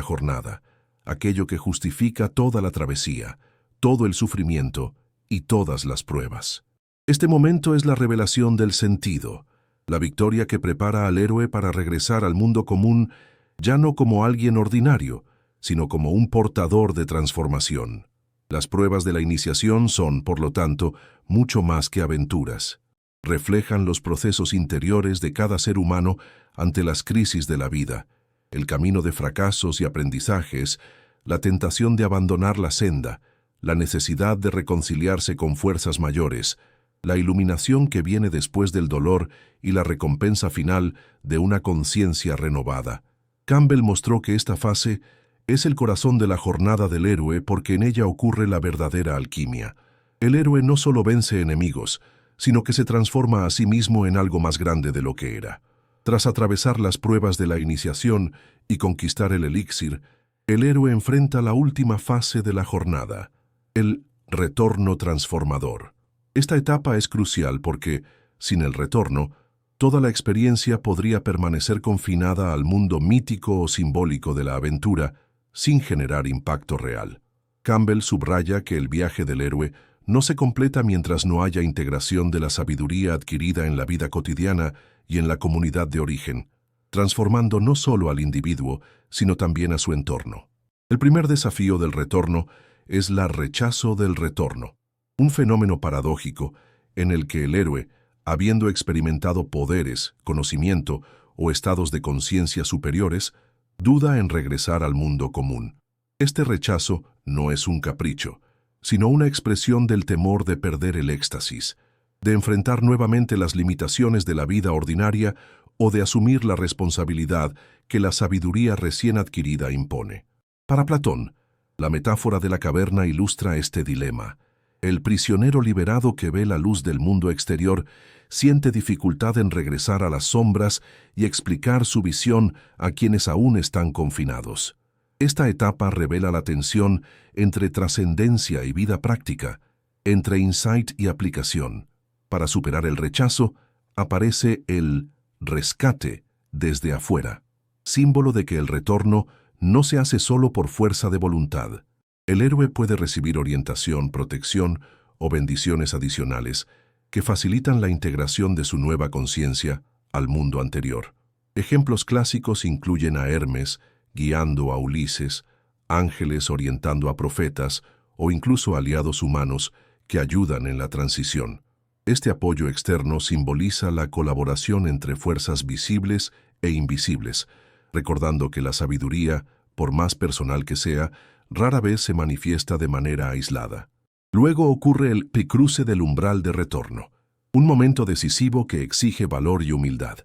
jornada, aquello que justifica toda la travesía, todo el sufrimiento y todas las pruebas. Este momento es la revelación del sentido, la victoria que prepara al héroe para regresar al mundo común ya no como alguien ordinario, sino como un portador de transformación. Las pruebas de la iniciación son, por lo tanto, mucho más que aventuras. Reflejan los procesos interiores de cada ser humano ante las crisis de la vida, el camino de fracasos y aprendizajes, la tentación de abandonar la senda, la necesidad de reconciliarse con fuerzas mayores, la iluminación que viene después del dolor y la recompensa final de una conciencia renovada. Campbell mostró que esta fase es el corazón de la jornada del héroe porque en ella ocurre la verdadera alquimia. El héroe no solo vence enemigos, sino que se transforma a sí mismo en algo más grande de lo que era. Tras atravesar las pruebas de la iniciación y conquistar el elixir, el héroe enfrenta la última fase de la jornada, el retorno transformador. Esta etapa es crucial porque, sin el retorno, toda la experiencia podría permanecer confinada al mundo mítico o simbólico de la aventura, sin generar impacto real. Campbell subraya que el viaje del héroe no se completa mientras no haya integración de la sabiduría adquirida en la vida cotidiana y en la comunidad de origen, transformando no solo al individuo, sino también a su entorno. El primer desafío del retorno es la rechazo del retorno, un fenómeno paradójico en el que el héroe, habiendo experimentado poderes, conocimiento o estados de conciencia superiores, duda en regresar al mundo común. Este rechazo no es un capricho, sino una expresión del temor de perder el éxtasis, de enfrentar nuevamente las limitaciones de la vida ordinaria o de asumir la responsabilidad que la sabiduría recién adquirida impone. Para Platón, la metáfora de la caverna ilustra este dilema. El prisionero liberado que ve la luz del mundo exterior siente dificultad en regresar a las sombras y explicar su visión a quienes aún están confinados. Esta etapa revela la tensión entre trascendencia y vida práctica, entre insight y aplicación. Para superar el rechazo, aparece el rescate desde afuera, símbolo de que el retorno no se hace solo por fuerza de voluntad. El héroe puede recibir orientación, protección o bendiciones adicionales que facilitan la integración de su nueva conciencia al mundo anterior. Ejemplos clásicos incluyen a Hermes guiando a Ulises, ángeles orientando a profetas o incluso aliados humanos que ayudan en la transición. Este apoyo externo simboliza la colaboración entre fuerzas visibles e invisibles, recordando que la sabiduría, por más personal que sea, rara vez se manifiesta de manera aislada. Luego ocurre el cruce del umbral de retorno, un momento decisivo que exige valor y humildad.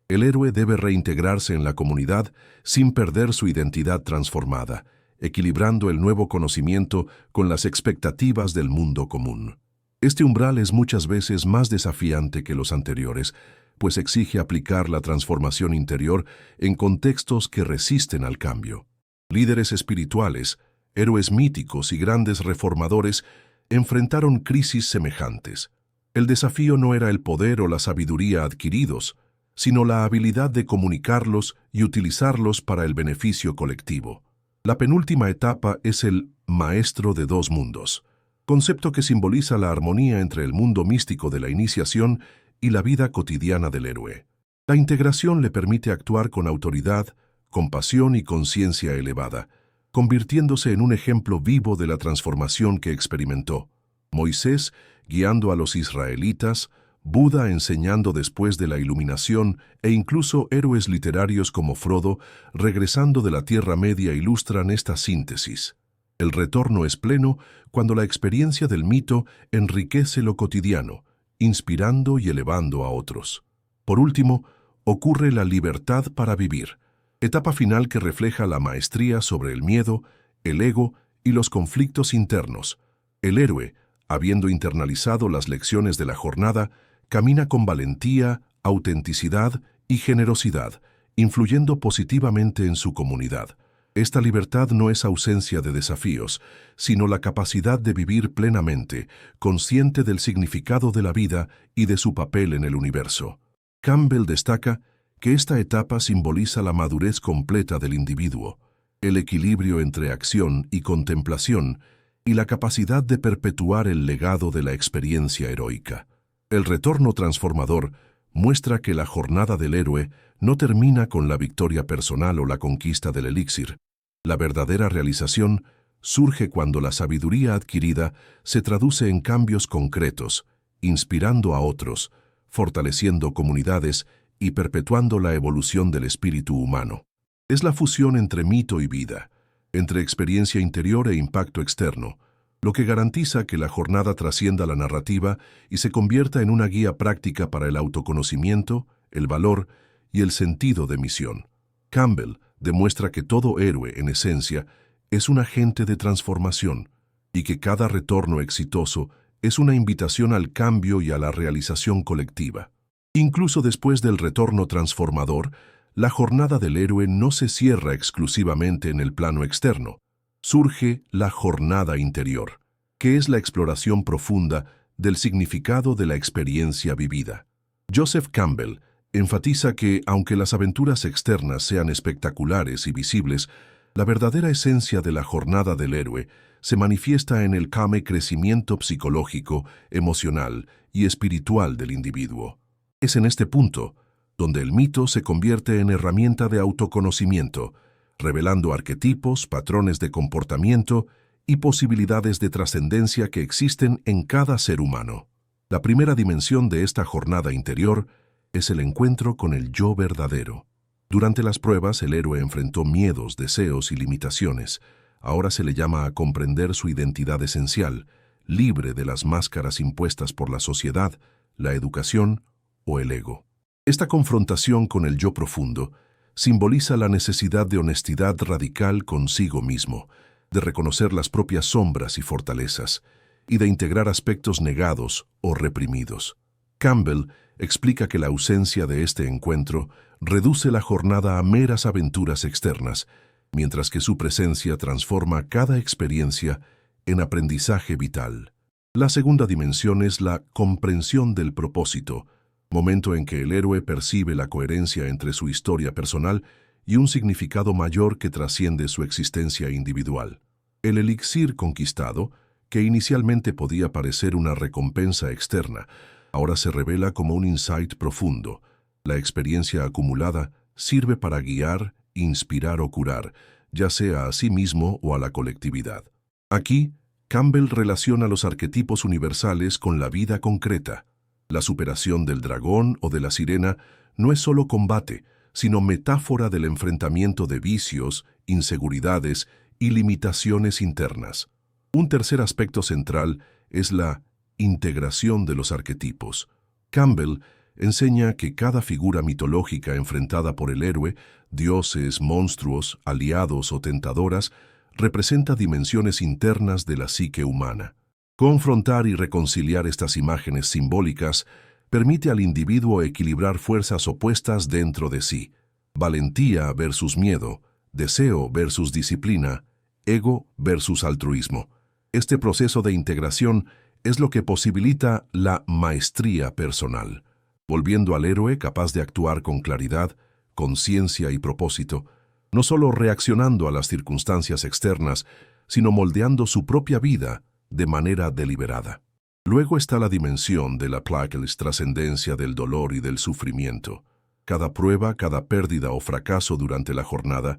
El héroe debe reintegrarse en la comunidad sin perder su identidad transformada, equilibrando el nuevo conocimiento con las expectativas del mundo común. Este umbral es muchas veces más desafiante que los anteriores, pues exige aplicar la transformación interior en contextos que resisten al cambio. Líderes espirituales, héroes míticos y grandes reformadores enfrentaron crisis semejantes. El desafío no era el poder o la sabiduría adquiridos, sino la habilidad de comunicarlos y utilizarlos para el beneficio colectivo. La penúltima etapa es el maestro de dos mundos, concepto que simboliza la armonía entre el mundo místico de la iniciación y la vida cotidiana del héroe. La integración le permite actuar con autoridad, compasión y conciencia elevada, convirtiéndose en un ejemplo vivo de la transformación que experimentó. Moisés, guiando a los israelitas, Buda enseñando después de la iluminación e incluso héroes literarios como Frodo, regresando de la Tierra Media, ilustran esta síntesis. El retorno es pleno cuando la experiencia del mito enriquece lo cotidiano, inspirando y elevando a otros. Por último, ocurre la libertad para vivir, etapa final que refleja la maestría sobre el miedo, el ego y los conflictos internos. El héroe, habiendo internalizado las lecciones de la jornada, camina con valentía, autenticidad y generosidad, influyendo positivamente en su comunidad. Esta libertad no es ausencia de desafíos, sino la capacidad de vivir plenamente, consciente del significado de la vida y de su papel en el universo. Campbell destaca que esta etapa simboliza la madurez completa del individuo, el equilibrio entre acción y contemplación, y la capacidad de perpetuar el legado de la experiencia heroica. El retorno transformador muestra que la jornada del héroe no termina con la victoria personal o la conquista del elixir. La verdadera realización surge cuando la sabiduría adquirida se traduce en cambios concretos, inspirando a otros, fortaleciendo comunidades y perpetuando la evolución del espíritu humano. Es la fusión entre mito y vida, entre experiencia interior e impacto externo, lo que garantiza que la jornada trascienda la narrativa y se convierta en una guía práctica para el autoconocimiento, el valor y el sentido de misión. Campbell demuestra que todo héroe, en esencia, es un agente de transformación y que cada retorno exitoso es una invitación al cambio y a la realización colectiva. Incluso después del retorno transformador, la jornada del héroe no se cierra exclusivamente en el plano externo. Surge la jornada interior, que es la exploración profunda del significado de la experiencia vivida. Joseph Campbell enfatiza que, aunque las aventuras externas sean espectaculares y visibles, la verdadera esencia de la jornada del héroe se manifiesta en el crecimiento psicológico, emocional y espiritual del individuo. Es en este punto donde el mito se convierte en herramienta de autoconocimiento, revelando arquetipos, patrones de comportamiento y posibilidades de trascendencia que existen en cada ser humano. La primera dimensión de esta jornada interior es el encuentro con el yo verdadero. Durante las pruebas, el héroe enfrentó miedos, deseos y limitaciones. Ahora se le llama a comprender su identidad esencial, libre de las máscaras impuestas por la sociedad, la educación o el ego. Esta confrontación con el yo profundo simboliza la necesidad de honestidad radical consigo mismo, de reconocer las propias sombras y fortalezas, y de integrar aspectos negados o reprimidos. Campbell explica que la ausencia de este encuentro reduce la jornada a meras aventuras externas, mientras que su presencia transforma cada experiencia en aprendizaje vital. La segunda dimensión es la comprensión del propósito, momento en que el héroe percibe la coherencia entre su historia personal y un significado mayor que trasciende su existencia individual. El elixir conquistado, que inicialmente podía parecer una recompensa externa, ahora se revela como un insight profundo. La experiencia acumulada sirve para guiar, inspirar o curar, ya sea a sí mismo o a la colectividad. Aquí, Campbell relaciona los arquetipos universales con la vida concreta. La superación del dragón o de la sirena no es solo combate, sino metáfora del enfrentamiento de vicios, inseguridades y limitaciones internas. Un tercer aspecto central es la integración de los arquetipos. Campbell enseña que cada figura mitológica enfrentada por el héroe, dioses, monstruos, aliados o tentadoras, representa dimensiones internas de la psique humana. Confrontar y reconciliar estas imágenes simbólicas permite al individuo equilibrar fuerzas opuestas dentro de sí: valentía versus miedo, deseo versus disciplina, ego versus altruismo. Este proceso de integración es lo que posibilita la maestría personal, volviendo al héroe capaz de actuar con claridad, conciencia y propósito, no solo reaccionando a las circunstancias externas, sino moldeando su propia vida de manera deliberada. Luego está la dimensión de la trascendencia del dolor y del sufrimiento. Cada prueba, cada pérdida o fracaso durante la jornada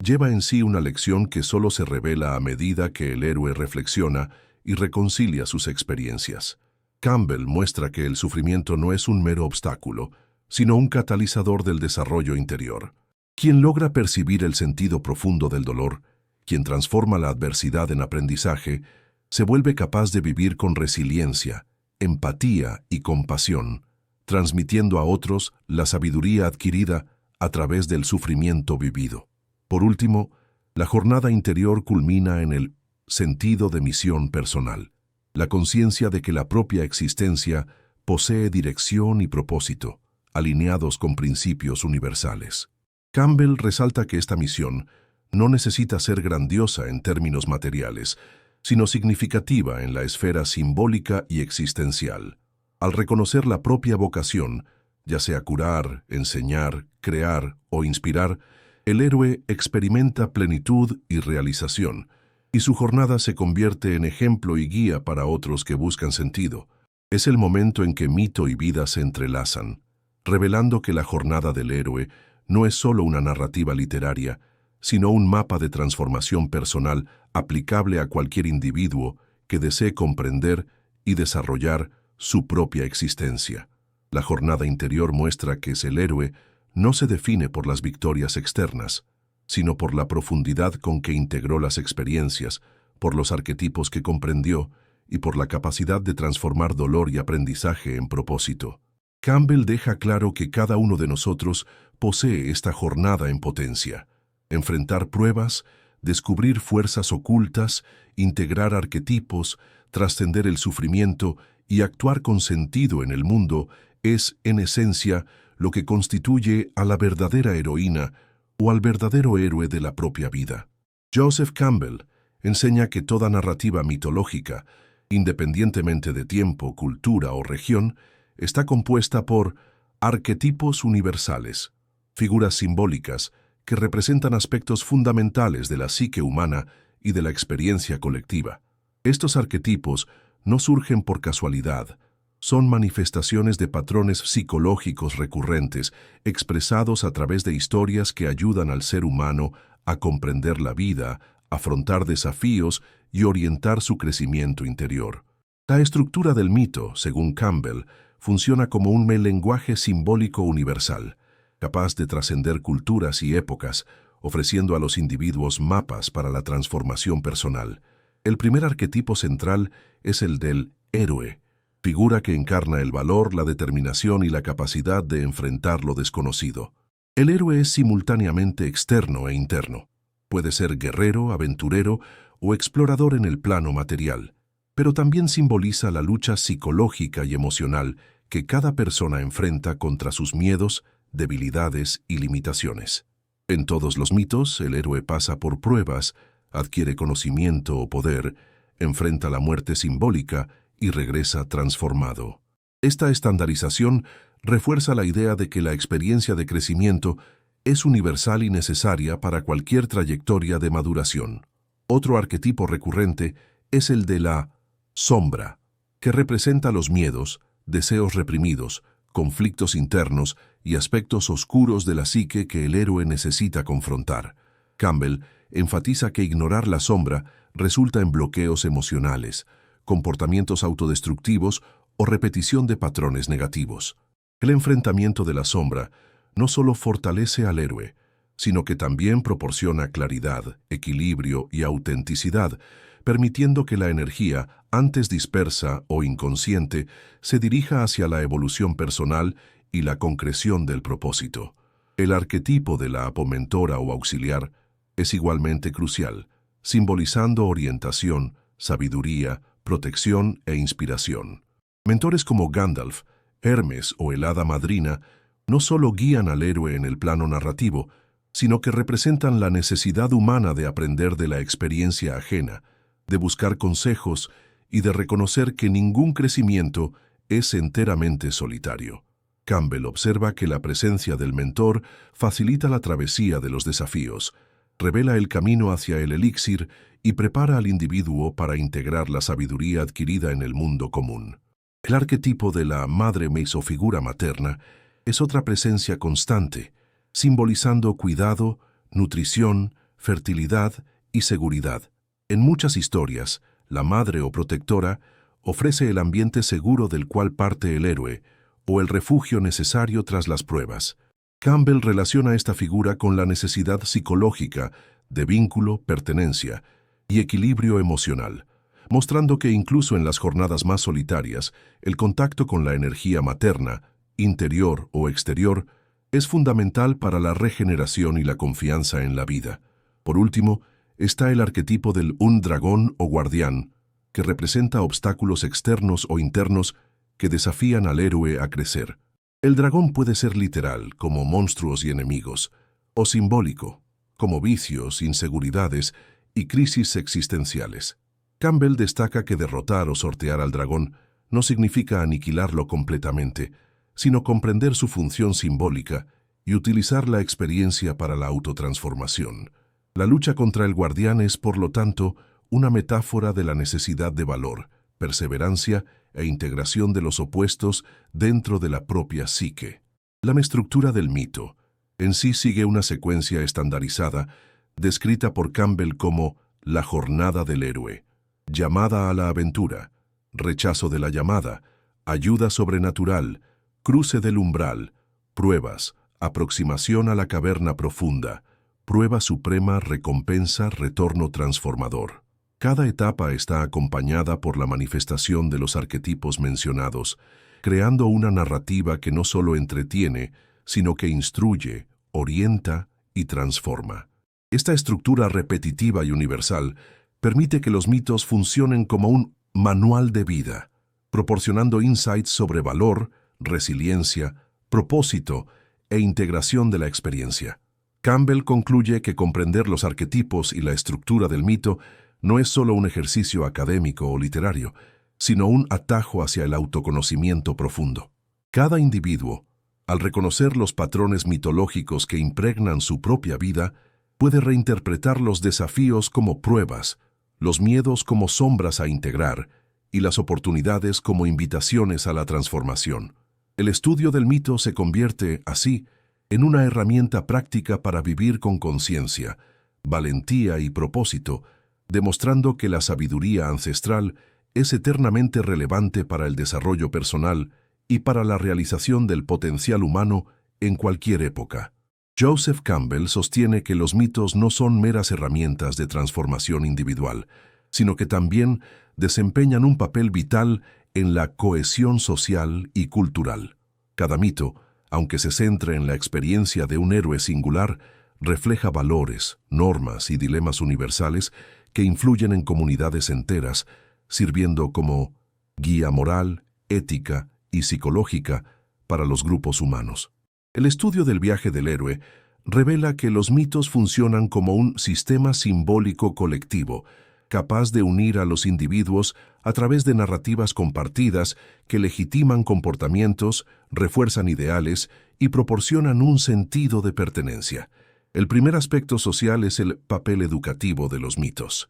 lleva en sí una lección que solo se revela a medida que el héroe reflexiona y reconcilia sus experiencias. Campbell muestra que el sufrimiento no es un mero obstáculo, sino un catalizador del desarrollo interior. Quien logra percibir el sentido profundo del dolor, quien transforma la adversidad en aprendizaje, se vuelve capaz de vivir con resiliencia, empatía y compasión, transmitiendo a otros la sabiduría adquirida a través del sufrimiento vivido. Por último, la jornada interior culmina en el sentido de misión personal, la conciencia de que la propia existencia posee dirección y propósito, alineados con principios universales. Campbell resalta que esta misión no necesita ser grandiosa en términos materiales, sino significativa en la esfera simbólica y existencial. Al reconocer la propia vocación, ya sea curar, enseñar, crear o inspirar, el héroe experimenta plenitud y realización, y su jornada se convierte en ejemplo y guía para otros que buscan sentido. Es el momento en que mito y vida se entrelazan, revelando que la jornada del héroe no es solo una narrativa literaria, sino un mapa de transformación personal aplicable a cualquier individuo que desee comprender y desarrollar su propia existencia. La jornada interior muestra que el héroe no se define por las victorias externas, sino por la profundidad con que integró las experiencias, por los arquetipos que comprendió y por la capacidad de transformar dolor y aprendizaje en propósito. Campbell deja claro que cada uno de nosotros posee esta jornada en potencia: enfrentar pruebas, descubrir fuerzas ocultas, integrar arquetipos, trascender el sufrimiento y actuar con sentido en el mundo es, en esencia, lo que constituye a la verdadera heroína o al verdadero héroe de la propia vida. Joseph Campbell enseña que toda narrativa mitológica, independientemente de tiempo, cultura o región, está compuesta por arquetipos universales, figuras simbólicas que representan aspectos fundamentales de la psique humana y de la experiencia colectiva. Estos arquetipos no surgen por casualidad, son manifestaciones de patrones psicológicos recurrentes expresados a través de historias que ayudan al ser humano a comprender la vida, afrontar desafíos y orientar su crecimiento interior. La estructura del mito, según Campbell, funciona como un lenguaje simbólico universal, capaz de trascender culturas y épocas, ofreciendo a los individuos mapas para la transformación personal. El primer arquetipo central es el del héroe, figura que encarna el valor, la determinación y la capacidad de enfrentar lo desconocido. El héroe es simultáneamente externo e interno. Puede ser guerrero, aventurero o explorador en el plano material, pero también simboliza la lucha psicológica y emocional que cada persona enfrenta contra sus miedos, debilidades y limitaciones. En todos los mitos, el héroe pasa por pruebas, adquiere conocimiento o poder, enfrenta la muerte simbólica y regresa transformado. Esta estandarización refuerza la idea de que la experiencia de crecimiento es universal y necesaria para cualquier trayectoria de maduración. Otro arquetipo recurrente es el de la sombra, que representa los miedos, deseos reprimidos, conflictos internos y aspectos oscuros de la psique que el héroe necesita confrontar. Campbell enfatiza que ignorar la sombra resulta en bloqueos emocionales, comportamientos autodestructivos o repetición de patrones negativos. El enfrentamiento de la sombra no solo fortalece al héroe, sino que también proporciona claridad, equilibrio y autenticidad, permitiendo que la energía, antes dispersa o inconsciente, se dirija hacia la evolución personal y la concreción del propósito. El arquetipo de la apomentora o auxiliar es igualmente crucial, simbolizando orientación, sabiduría, protección e inspiración. Mentores como Gandalf, Hermes o el Hada Madrina no solo guían al héroe en el plano narrativo, sino que representan la necesidad humana de aprender de la experiencia ajena, de buscar consejos y de reconocer que ningún crecimiento es enteramente solitario. Campbell observa que la presencia del mentor facilita la travesía de los desafíos, revela el camino hacia el elixir y prepara al individuo para integrar la sabiduría adquirida en el mundo común. El arquetipo de la madre mesofigura materna es otra presencia constante, simbolizando cuidado, nutrición, fertilidad y seguridad. En muchas historias, la madre o protectora ofrece el ambiente seguro del cual parte el héroe, o el refugio necesario tras las pruebas. Campbell relaciona esta figura con la necesidad psicológica de vínculo, pertenencia y equilibrio emocional, mostrando que incluso en las jornadas más solitarias, el contacto con la energía materna, interior o exterior, es fundamental para la regeneración y la confianza en la vida. Por último, está el arquetipo del un dragón o guardián, que representa obstáculos externos o internos que desafían al héroe a crecer. El dragón puede ser literal, como monstruos y enemigos, o simbólico, como vicios, inseguridades y crisis existenciales. Campbell destaca que derrotar o sortear al dragón no significa aniquilarlo completamente, sino comprender su función simbólica y utilizar la experiencia para la autotransformación. La lucha contra el guardián es, por lo tanto, una metáfora de la necesidad de valor, perseverancia e integración de los opuestos dentro de la propia psique. La estructura del mito en sí sigue una secuencia estandarizada, descrita por Campbell como la jornada del héroe, llamada a la aventura, rechazo de la llamada, ayuda sobrenatural, cruce del umbral, pruebas, aproximación a la caverna profunda, prueba suprema, recompensa, retorno transformador. Cada etapa está acompañada por la manifestación de los arquetipos mencionados, creando una narrativa que no solo entretiene, sino que instruye, orienta y transforma. Esta estructura repetitiva y universal permite que los mitos funcionen como un manual de vida, proporcionando insights sobre valor, resiliencia, propósito e integración de la experiencia. Campbell concluye que comprender los arquetipos y la estructura del mito no es solo un ejercicio académico o literario, sino un atajo hacia el autoconocimiento profundo. Cada individuo, al reconocer los patrones mitológicos que impregnan su propia vida, puede reinterpretar los desafíos como pruebas, los miedos como sombras a integrar y las oportunidades como invitaciones a la transformación. El estudio del mito se convierte, así, en una herramienta práctica para vivir con conciencia, valentía y propósito, demostrando que la sabiduría ancestral es eternamente relevante para el desarrollo personal y para la realización del potencial humano en cualquier época. Joseph Campbell sostiene que los mitos no son meras herramientas de transformación individual, sino que también desempeñan un papel vital en la cohesión social y cultural. Cada mito, aunque se centre en la experiencia de un héroe singular, refleja valores, normas y dilemas universales que influyen en comunidades enteras, sirviendo como guía moral, ética y psicológica para los grupos humanos. El estudio del viaje del héroe revela que los mitos funcionan como un sistema simbólico colectivo, capaz de unir a los individuos a través de narrativas compartidas que legitiman comportamientos, refuerzan ideales y proporcionan un sentido de pertenencia. El primer aspecto social es el papel educativo de los mitos.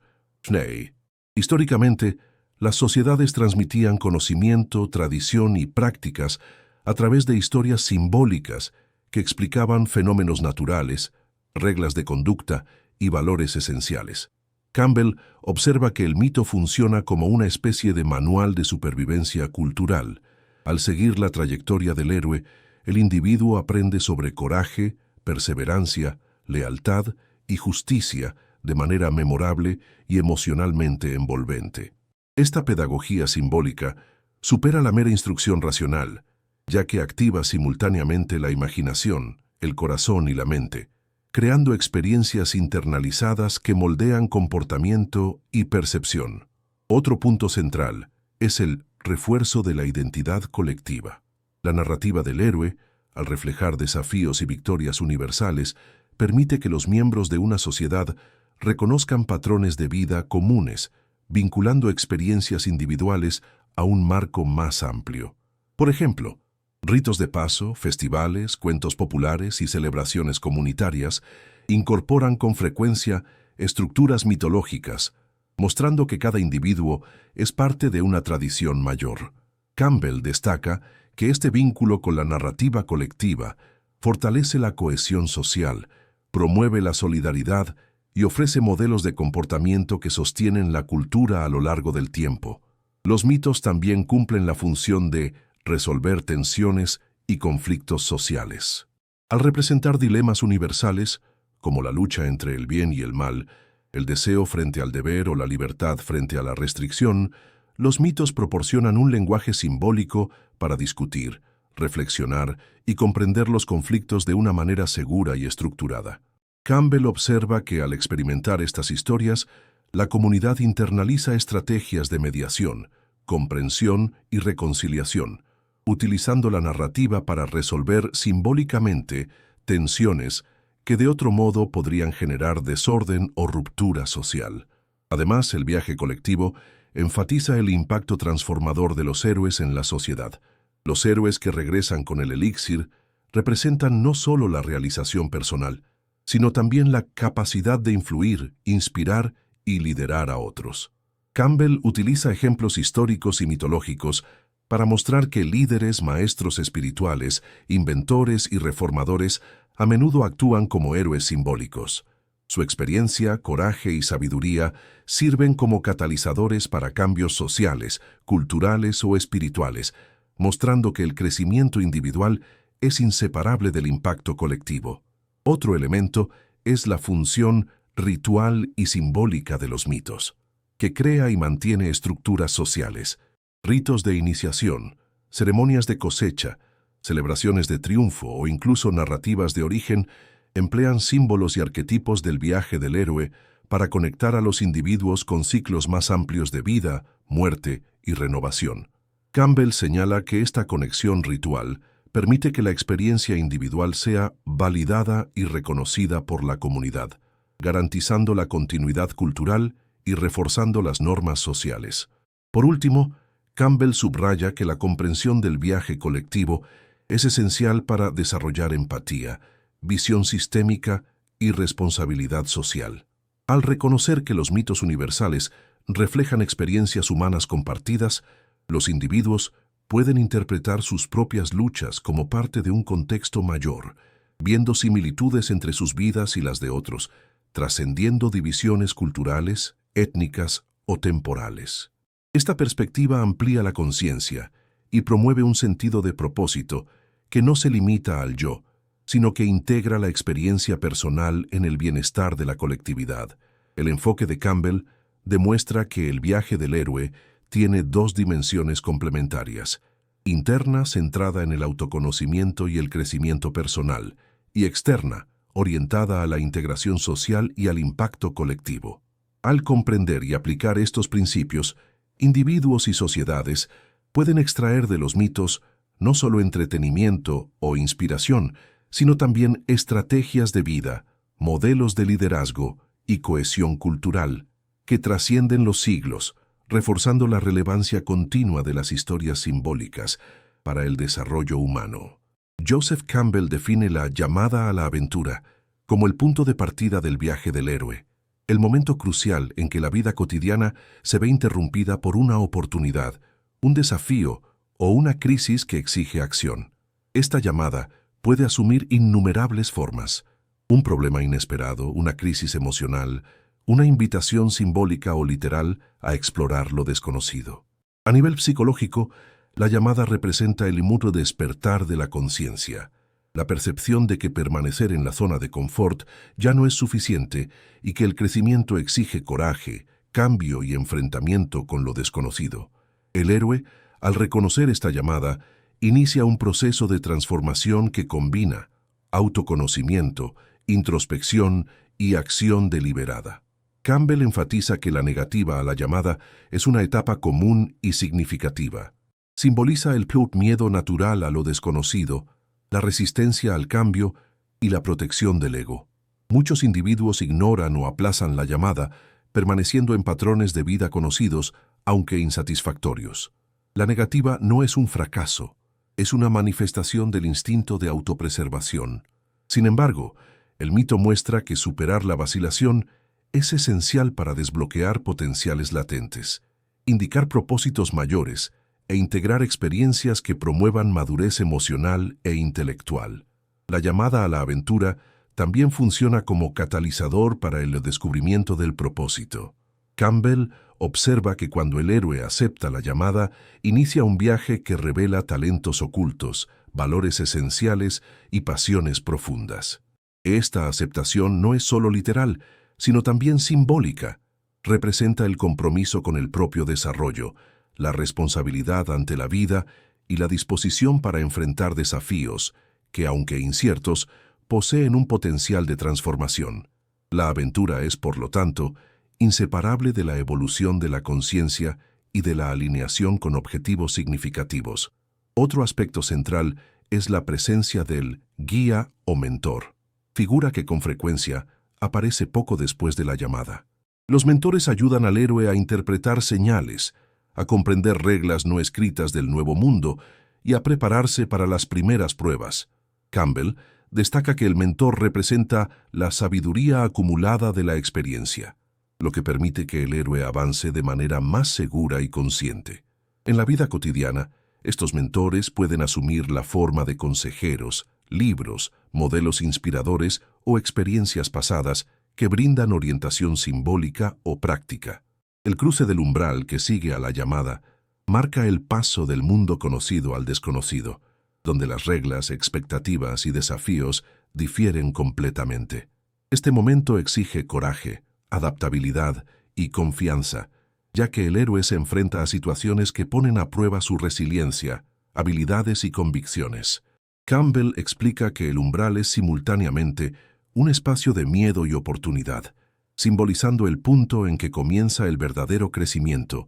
Históricamente, las sociedades transmitían conocimiento, tradición y prácticas a través de historias simbólicas que explicaban fenómenos naturales, reglas de conducta y valores esenciales. Campbell observa que el mito funciona como una especie de manual de supervivencia cultural. Al seguir la trayectoria del héroe, el individuo aprende sobre coraje, perseverancia, lealtad y justicia de manera memorable y emocionalmente envolvente. Esta pedagogía simbólica supera la mera instrucción racional, ya que activa simultáneamente la imaginación, el corazón y la mente, creando experiencias internalizadas que moldean comportamiento y percepción. Otro punto central es el refuerzo de la identidad colectiva. La narrativa del héroe, al reflejar desafíos y victorias universales, permite que los miembros de una sociedad reconozcan patrones de vida comunes, vinculando experiencias individuales a un marco más amplio. Por ejemplo, ritos de paso, festivales, cuentos populares y celebraciones comunitarias incorporan con frecuencia estructuras mitológicas, mostrando que cada individuo es parte de una tradición mayor. Campbell destaca que este vínculo con la narrativa colectiva fortalece la cohesión social, promueve la solidaridad y ofrece modelos de comportamiento que sostienen la cultura a lo largo del tiempo. Los mitos también cumplen la función de resolver tensiones y conflictos sociales. Al representar dilemas universales, como la lucha entre el bien y el mal, el deseo frente al deber o la libertad frente a la restricción, los mitos proporcionan un lenguaje simbólico para discutir, reflexionar y comprender los conflictos de una manera segura y estructurada. Campbell observa que al experimentar estas historias, la comunidad internaliza estrategias de mediación, comprensión y reconciliación, utilizando la narrativa para resolver simbólicamente tensiones que de otro modo podrían generar desorden o ruptura social. Además, el viaje colectivo enfatiza el impacto transformador de los héroes en la sociedad. Los héroes que regresan con el elixir representan no solo la realización personal, sino también la capacidad de influir, inspirar y liderar a otros. Campbell utiliza ejemplos históricos y mitológicos para mostrar que líderes, maestros espirituales, inventores y reformadores a menudo actúan como héroes simbólicos. Su experiencia, coraje y sabiduría sirven como catalizadores para cambios sociales, culturales o espirituales, mostrando que el crecimiento individual es inseparable del impacto colectivo. Otro elemento es la función ritual y simbólica de los mitos, que crea y mantiene estructuras sociales. Ritos de iniciación, ceremonias de cosecha, celebraciones de triunfo o incluso narrativas de origen emplean símbolos y arquetipos del viaje del héroe para conectar a los individuos con ciclos más amplios de vida, muerte y renovación. Campbell señala que esta conexión ritual permite que la experiencia individual sea validada y reconocida por la comunidad, garantizando la continuidad cultural y reforzando las normas sociales. Por último, Campbell subraya que la comprensión del viaje colectivo es esencial para desarrollar empatía, visión sistémica y responsabilidad social. Al reconocer que los mitos universales reflejan experiencias humanas compartidas, los individuos pueden interpretar sus propias luchas como parte de un contexto mayor, viendo similitudes entre sus vidas y las de otros, trascendiendo divisiones culturales, étnicas o temporales. Esta perspectiva amplía la conciencia y promueve un sentido de propósito que no se limita al yo, sino que integra la experiencia personal en el bienestar de la colectividad. El enfoque de Campbell demuestra que el viaje del héroe tiene dos dimensiones complementarias: interna, centrada en el autoconocimiento y el crecimiento personal, y externa, orientada a la integración social y al impacto colectivo. Al comprender y aplicar estos principios, individuos y sociedades pueden extraer de los mitos no solo entretenimiento o inspiración, sino también estrategias de vida, modelos de liderazgo y cohesión cultural que trascienden los siglos, reforzando la relevancia continua de las historias simbólicas para el desarrollo humano. Joseph Campbell define la llamada a la aventura como el punto de partida del viaje del héroe, el momento crucial en que la vida cotidiana se ve interrumpida por una oportunidad, un desafío o una crisis que exige acción. Esta llamada puede asumir innumerables formas: un problema inesperado, una crisis emocional, una invitación simbólica o literal a explorar lo desconocido. A nivel psicológico, la llamada representa el mutuo despertar de la conciencia, la percepción de que permanecer en la zona de confort ya no es suficiente y que el crecimiento exige coraje, cambio y enfrentamiento con lo desconocido. El héroe, al reconocer esta llamada, inicia un proceso de transformación que combina autoconocimiento, introspección y acción deliberada. Campbell enfatiza que la negativa a la llamada es una etapa común y significativa. Simboliza el miedo natural a lo desconocido, la resistencia al cambio y la protección del ego. Muchos individuos ignoran o aplazan la llamada, permaneciendo en patrones de vida conocidos, aunque insatisfactorios. La negativa no es un fracaso, es una manifestación del instinto de autopreservación. Sin embargo, el mito muestra que superar la vacilación es esencial para desbloquear potenciales latentes, indicar propósitos mayores e integrar experiencias que promuevan madurez emocional e intelectual. La llamada a la aventura también funciona como catalizador para el descubrimiento del propósito. Campbell observa que cuando el héroe acepta la llamada, inicia un viaje que revela talentos ocultos, valores esenciales y pasiones profundas. Esta aceptación no es solo literal, sino también simbólica. Representa el compromiso con el propio desarrollo, la responsabilidad ante la vida y la disposición para enfrentar desafíos que, aunque inciertos, poseen un potencial de transformación. La aventura es, por lo tanto, inseparable de la evolución de la conciencia y de la alineación con objetivos significativos. Otro aspecto central es la presencia del guía o mentor, figura que con frecuencia aparece poco después de la llamada. Los mentores ayudan al héroe a interpretar señales, a comprender reglas no escritas del nuevo mundo y a prepararse para las primeras pruebas. Campbell destaca que el mentor representa la sabiduría acumulada de la experiencia, lo que permite que el héroe avance de manera más segura y consciente. En la vida cotidiana, estos mentores pueden asumir la forma de consejeros, libros, modelos inspiradores o experiencias pasadas que brindan orientación simbólica o práctica. El cruce del umbral que sigue a la llamada marca el paso del mundo conocido al desconocido, donde las reglas, expectativas y desafíos difieren completamente. Este momento exige coraje, adaptabilidad y confianza, ya que el héroe se enfrenta a situaciones que ponen a prueba su resiliencia, habilidades y convicciones. Campbell explica que el umbral es simultáneamente un espacio de miedo y oportunidad, simbolizando el punto en que comienza el verdadero crecimiento,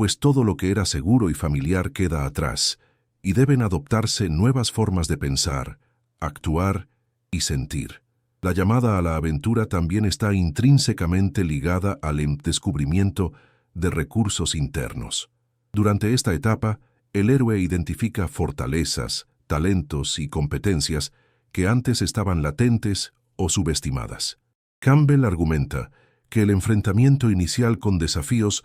pues todo lo que era seguro y familiar queda atrás, y deben adoptarse nuevas formas de pensar, actuar y sentir. La llamada a la aventura también está intrínsecamente ligada al descubrimiento de recursos internos. Durante esta etapa, el héroe identifica fortalezas, talentos y competencias que antes estaban latentes o subestimadas. Campbell argumenta que el enfrentamiento inicial con desafíos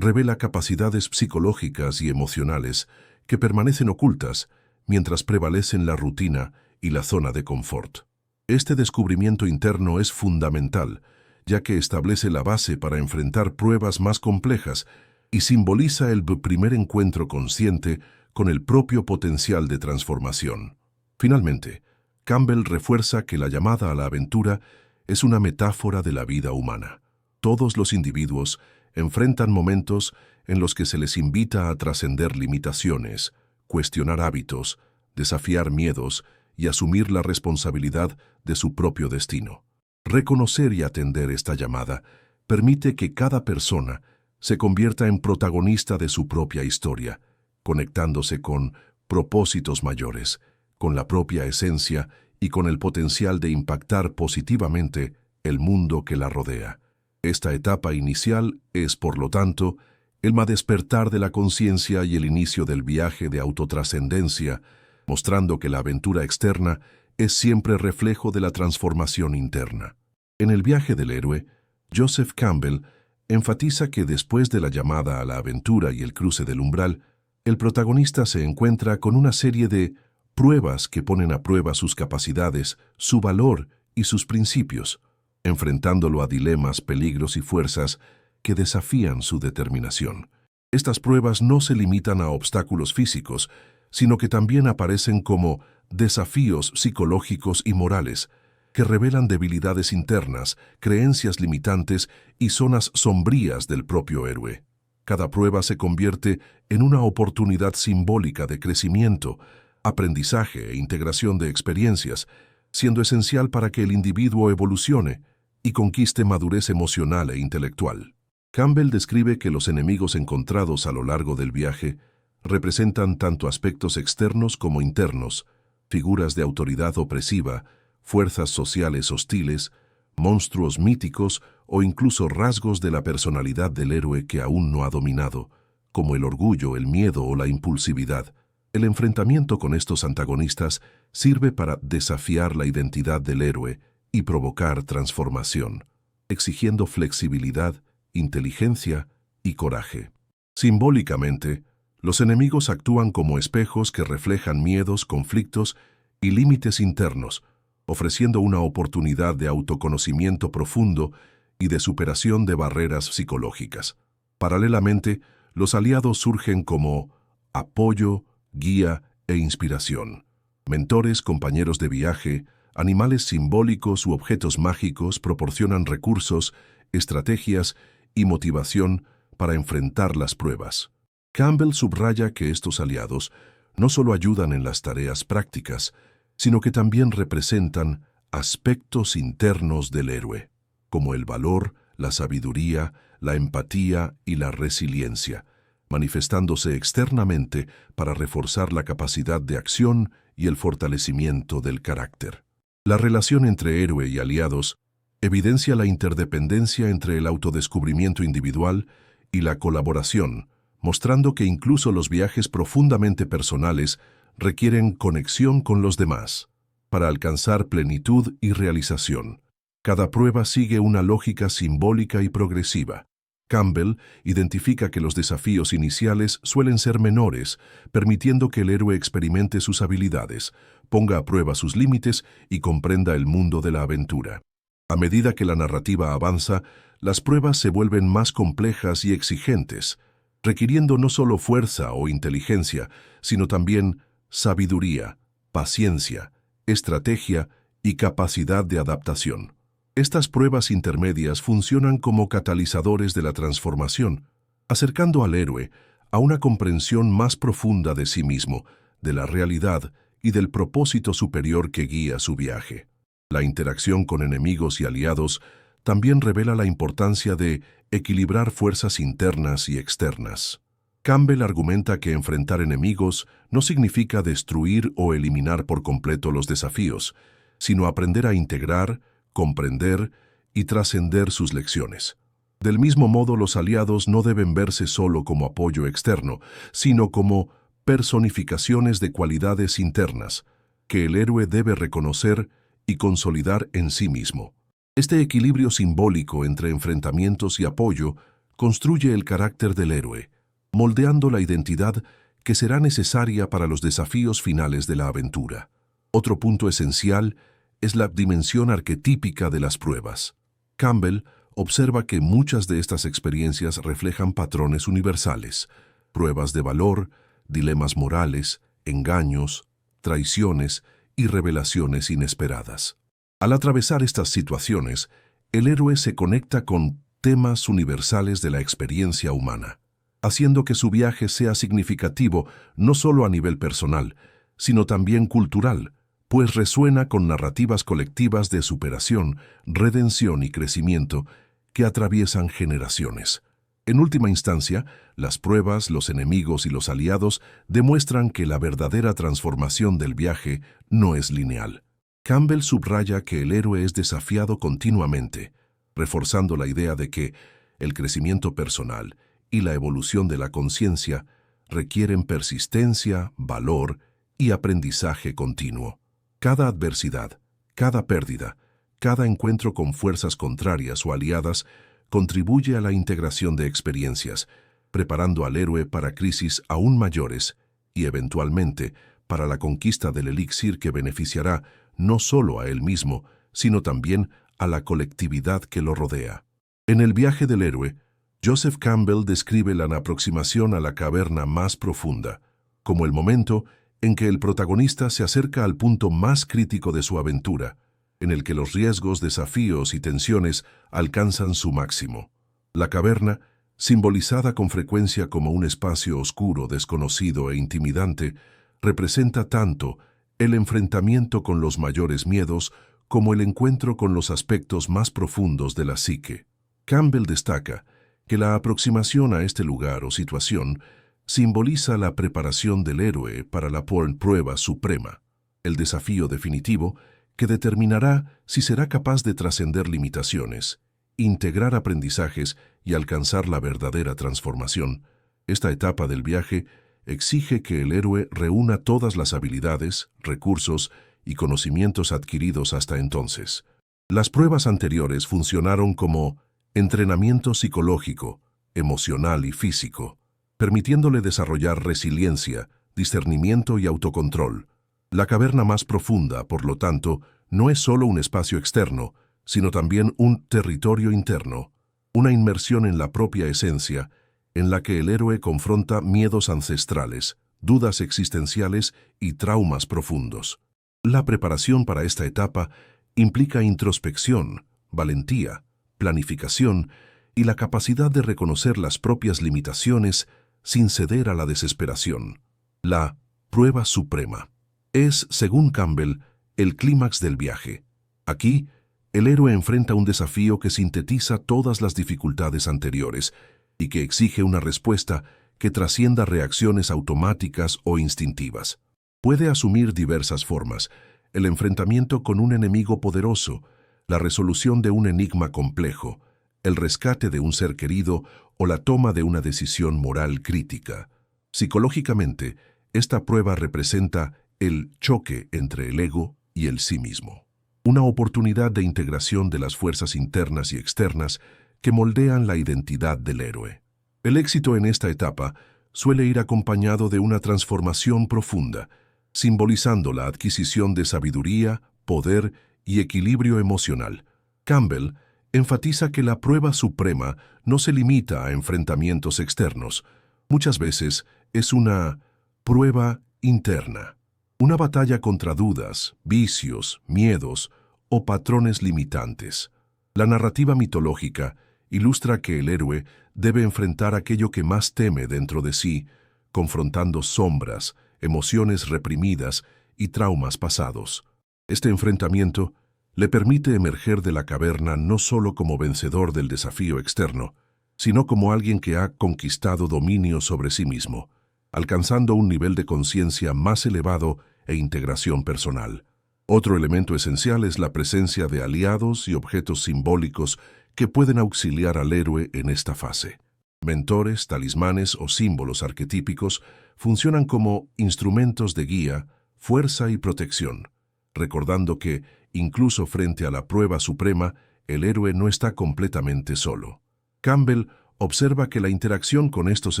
revela capacidades psicológicas y emocionales que permanecen ocultas mientras prevalecen la rutina y la zona de confort. Este descubrimiento interno es fundamental, ya que establece la base para enfrentar pruebas más complejas y simboliza el primer encuentro consciente con el propio potencial de transformación. Finalmente, Campbell refuerza que la llamada a la aventura es una metáfora de la vida humana. Todos los individuos enfrentan momentos en los que se les invita a trascender limitaciones, cuestionar hábitos, desafiar miedos y asumir la responsabilidad de su propio destino. Reconocer y atender esta llamada permite que cada persona se convierta en protagonista de su propia historia, conectándose con propósitos mayores, con la propia esencia y con el potencial de impactar positivamente el mundo que la rodea. Esta etapa inicial es, por lo tanto, el despertar de la conciencia y el inicio del viaje de autotrascendencia, mostrando que la aventura externa es siempre reflejo de la transformación interna. En el viaje del héroe, Joseph Campbell enfatiza que después de la llamada a la aventura y el cruce del umbral, el protagonista se encuentra con una serie de pruebas que ponen a prueba sus capacidades, su valor y sus principios, enfrentándolo a dilemas, peligros y fuerzas que desafían su determinación. Estas pruebas no se limitan a obstáculos físicos, sino que también aparecen como desafíos psicológicos y morales, que revelan debilidades internas, creencias limitantes y zonas sombrías del propio héroe. Cada prueba se convierte en una oportunidad simbólica de crecimiento, aprendizaje e integración de experiencias, siendo esencial para que el individuo evolucione y conquiste madurez emocional e intelectual. Campbell describe que los enemigos encontrados a lo largo del viaje representan tanto aspectos externos como internos, figuras de autoridad opresiva, fuerzas sociales hostiles, monstruos míticos o incluso rasgos de la personalidad del héroe que aún no ha dominado, como el orgullo, el miedo o la impulsividad. El enfrentamiento con estos antagonistas sirve para desafiar la identidad del héroe y provocar transformación, exigiendo flexibilidad, inteligencia y coraje. Simbólicamente, los enemigos actúan como espejos que reflejan miedos, conflictos y límites internos, ofreciendo una oportunidad de autoconocimiento profundo y de superación de barreras psicológicas. Paralelamente, los aliados surgen como apoyo, guía e inspiración. Mentores, compañeros de viaje, animales simbólicos u objetos mágicos proporcionan recursos, estrategias y motivación para enfrentar las pruebas. Campbell subraya que estos aliados no solo ayudan en las tareas prácticas, sino que también representan aspectos internos del héroe, como el valor, la sabiduría, la empatía y la resiliencia, manifestándose externamente para reforzar la capacidad de acción y el fortalecimiento del carácter. La relación entre héroe y aliados evidencia la interdependencia entre el autodescubrimiento individual y la colaboración, mostrando que incluso los viajes profundamente personales requieren conexión con los demás para alcanzar plenitud y realización. Cada prueba sigue una lógica simbólica y progresiva. Campbell identifica que los desafíos iniciales suelen ser menores, permitiendo que el héroe experimente sus habilidades, ponga a prueba sus límites y comprenda el mundo de la aventura. A medida que la narrativa avanza, las pruebas se vuelven más complejas y exigentes, requiriendo no solo fuerza o inteligencia, sino también sabiduría, paciencia, estrategia y capacidad de adaptación. Estas pruebas intermedias funcionan como catalizadores de la transformación, acercando al héroe a una comprensión más profunda de sí mismo, de la realidad y del propósito superior que guía su viaje. La interacción con enemigos y aliados también revela la importancia de equilibrar fuerzas internas y externas. Campbell argumenta que enfrentar enemigos no significa destruir o eliminar por completo los desafíos, sino aprender a integrar, comprender y trascender sus lecciones. Del mismo modo, los aliados no deben verse solo como apoyo externo, sino como personificaciones de cualidades internas que el héroe debe reconocer y consolidar en sí mismo. Este equilibrio simbólico entre enfrentamientos y apoyo construye el carácter del héroe, moldeando la identidad que será necesaria para los desafíos finales de la aventura. Otro punto esencial es la dimensión arquetípica de las pruebas. Campbell observa que muchas de estas experiencias reflejan patrones universales: pruebas de valor, dilemas morales, engaños, traiciones y revelaciones inesperadas. Al atravesar estas situaciones, el héroe se conecta con temas universales de la experiencia humana, haciendo que su viaje sea significativo no solo a nivel personal, sino también cultural, pues resuena con narrativas colectivas de superación, redención y crecimiento que atraviesan generaciones. En última instancia, las pruebas, los enemigos y los aliados demuestran que la verdadera transformación del viaje no es lineal. Campbell subraya que el héroe es desafiado continuamente, reforzando la idea de que el crecimiento personal y la evolución de la conciencia requieren persistencia, valor y aprendizaje continuo. Cada adversidad, cada pérdida, cada encuentro con fuerzas contrarias o aliadas contribuye a la integración de experiencias, preparando al héroe para crisis aún mayores y, eventualmente, para la conquista del elixir que beneficiará no solo a él mismo, sino también a la colectividad que lo rodea. En El viaje del héroe, Joseph Campbell describe la aproximación a la caverna más profunda, como el momento en que el protagonista se acerca al punto más crítico de su aventura, en el que los riesgos, desafíos y tensiones alcanzan su máximo. La caverna, simbolizada con frecuencia como un espacio oscuro, desconocido e intimidante, representa tanto el enfrentamiento con los mayores miedos como el encuentro con los aspectos más profundos de la psique. Campbell destaca que la aproximación a este lugar o situación simboliza la preparación del héroe para la prueba suprema, el desafío definitivo que determinará si será capaz de trascender limitaciones, integrar aprendizajes y alcanzar la verdadera transformación. Esta etapa del viaje exige que el héroe reúna todas las habilidades, recursos y conocimientos adquiridos hasta entonces. Las pruebas anteriores funcionaron como entrenamiento psicológico, emocional y físico, permitiéndole desarrollar resiliencia, discernimiento y autocontrol. La caverna más profunda, por lo tanto, no es solo un espacio externo, sino también un territorio interno, una inmersión en la propia esencia, en la que el héroe confronta miedos ancestrales, dudas existenciales y traumas profundos. La preparación para esta etapa implica introspección, valentía, planificación y la capacidad de reconocer las propias limitaciones sin ceder a la desesperación. La prueba suprema es, según Campbell, el clímax del viaje. Aquí, el héroe enfrenta un desafío que sintetiza todas las dificultades anteriores y que exige una respuesta que trascienda reacciones automáticas o instintivas. Puede asumir diversas formas: el enfrentamiento con un enemigo poderoso, la resolución de un enigma complejo, el rescate de un ser querido o la toma de una decisión moral crítica. Psicológicamente, esta prueba representa el choque entre el ego y el sí mismo, una oportunidad de integración de las fuerzas internas y externas que moldean la identidad del héroe. El éxito en esta etapa suele ir acompañado de una transformación profunda, simbolizando la adquisición de sabiduría, poder y equilibrio emocional. Campbell enfatiza que la prueba suprema no se limita a enfrentamientos externos. Muchas veces es una prueba interna, una batalla contra dudas, vicios, miedos o patrones limitantes. La narrativa mitológica ilustra que el héroe debe enfrentar aquello que más teme dentro de sí, confrontando sombras, emociones reprimidas y traumas pasados. Este enfrentamiento le permite emerger de la caverna no solo como vencedor del desafío externo, sino como alguien que ha conquistado dominio sobre sí mismo, alcanzando un nivel de conciencia más elevado e integración personal. Otro elemento esencial es la presencia de aliados y objetos simbólicos que pueden auxiliar al héroe en esta fase. Mentores, talismanes o símbolos arquetípicos funcionan como instrumentos de guía, fuerza y protección, recordando que, incluso frente a la prueba suprema, el héroe no está completamente solo. Campbell observa que la interacción con estos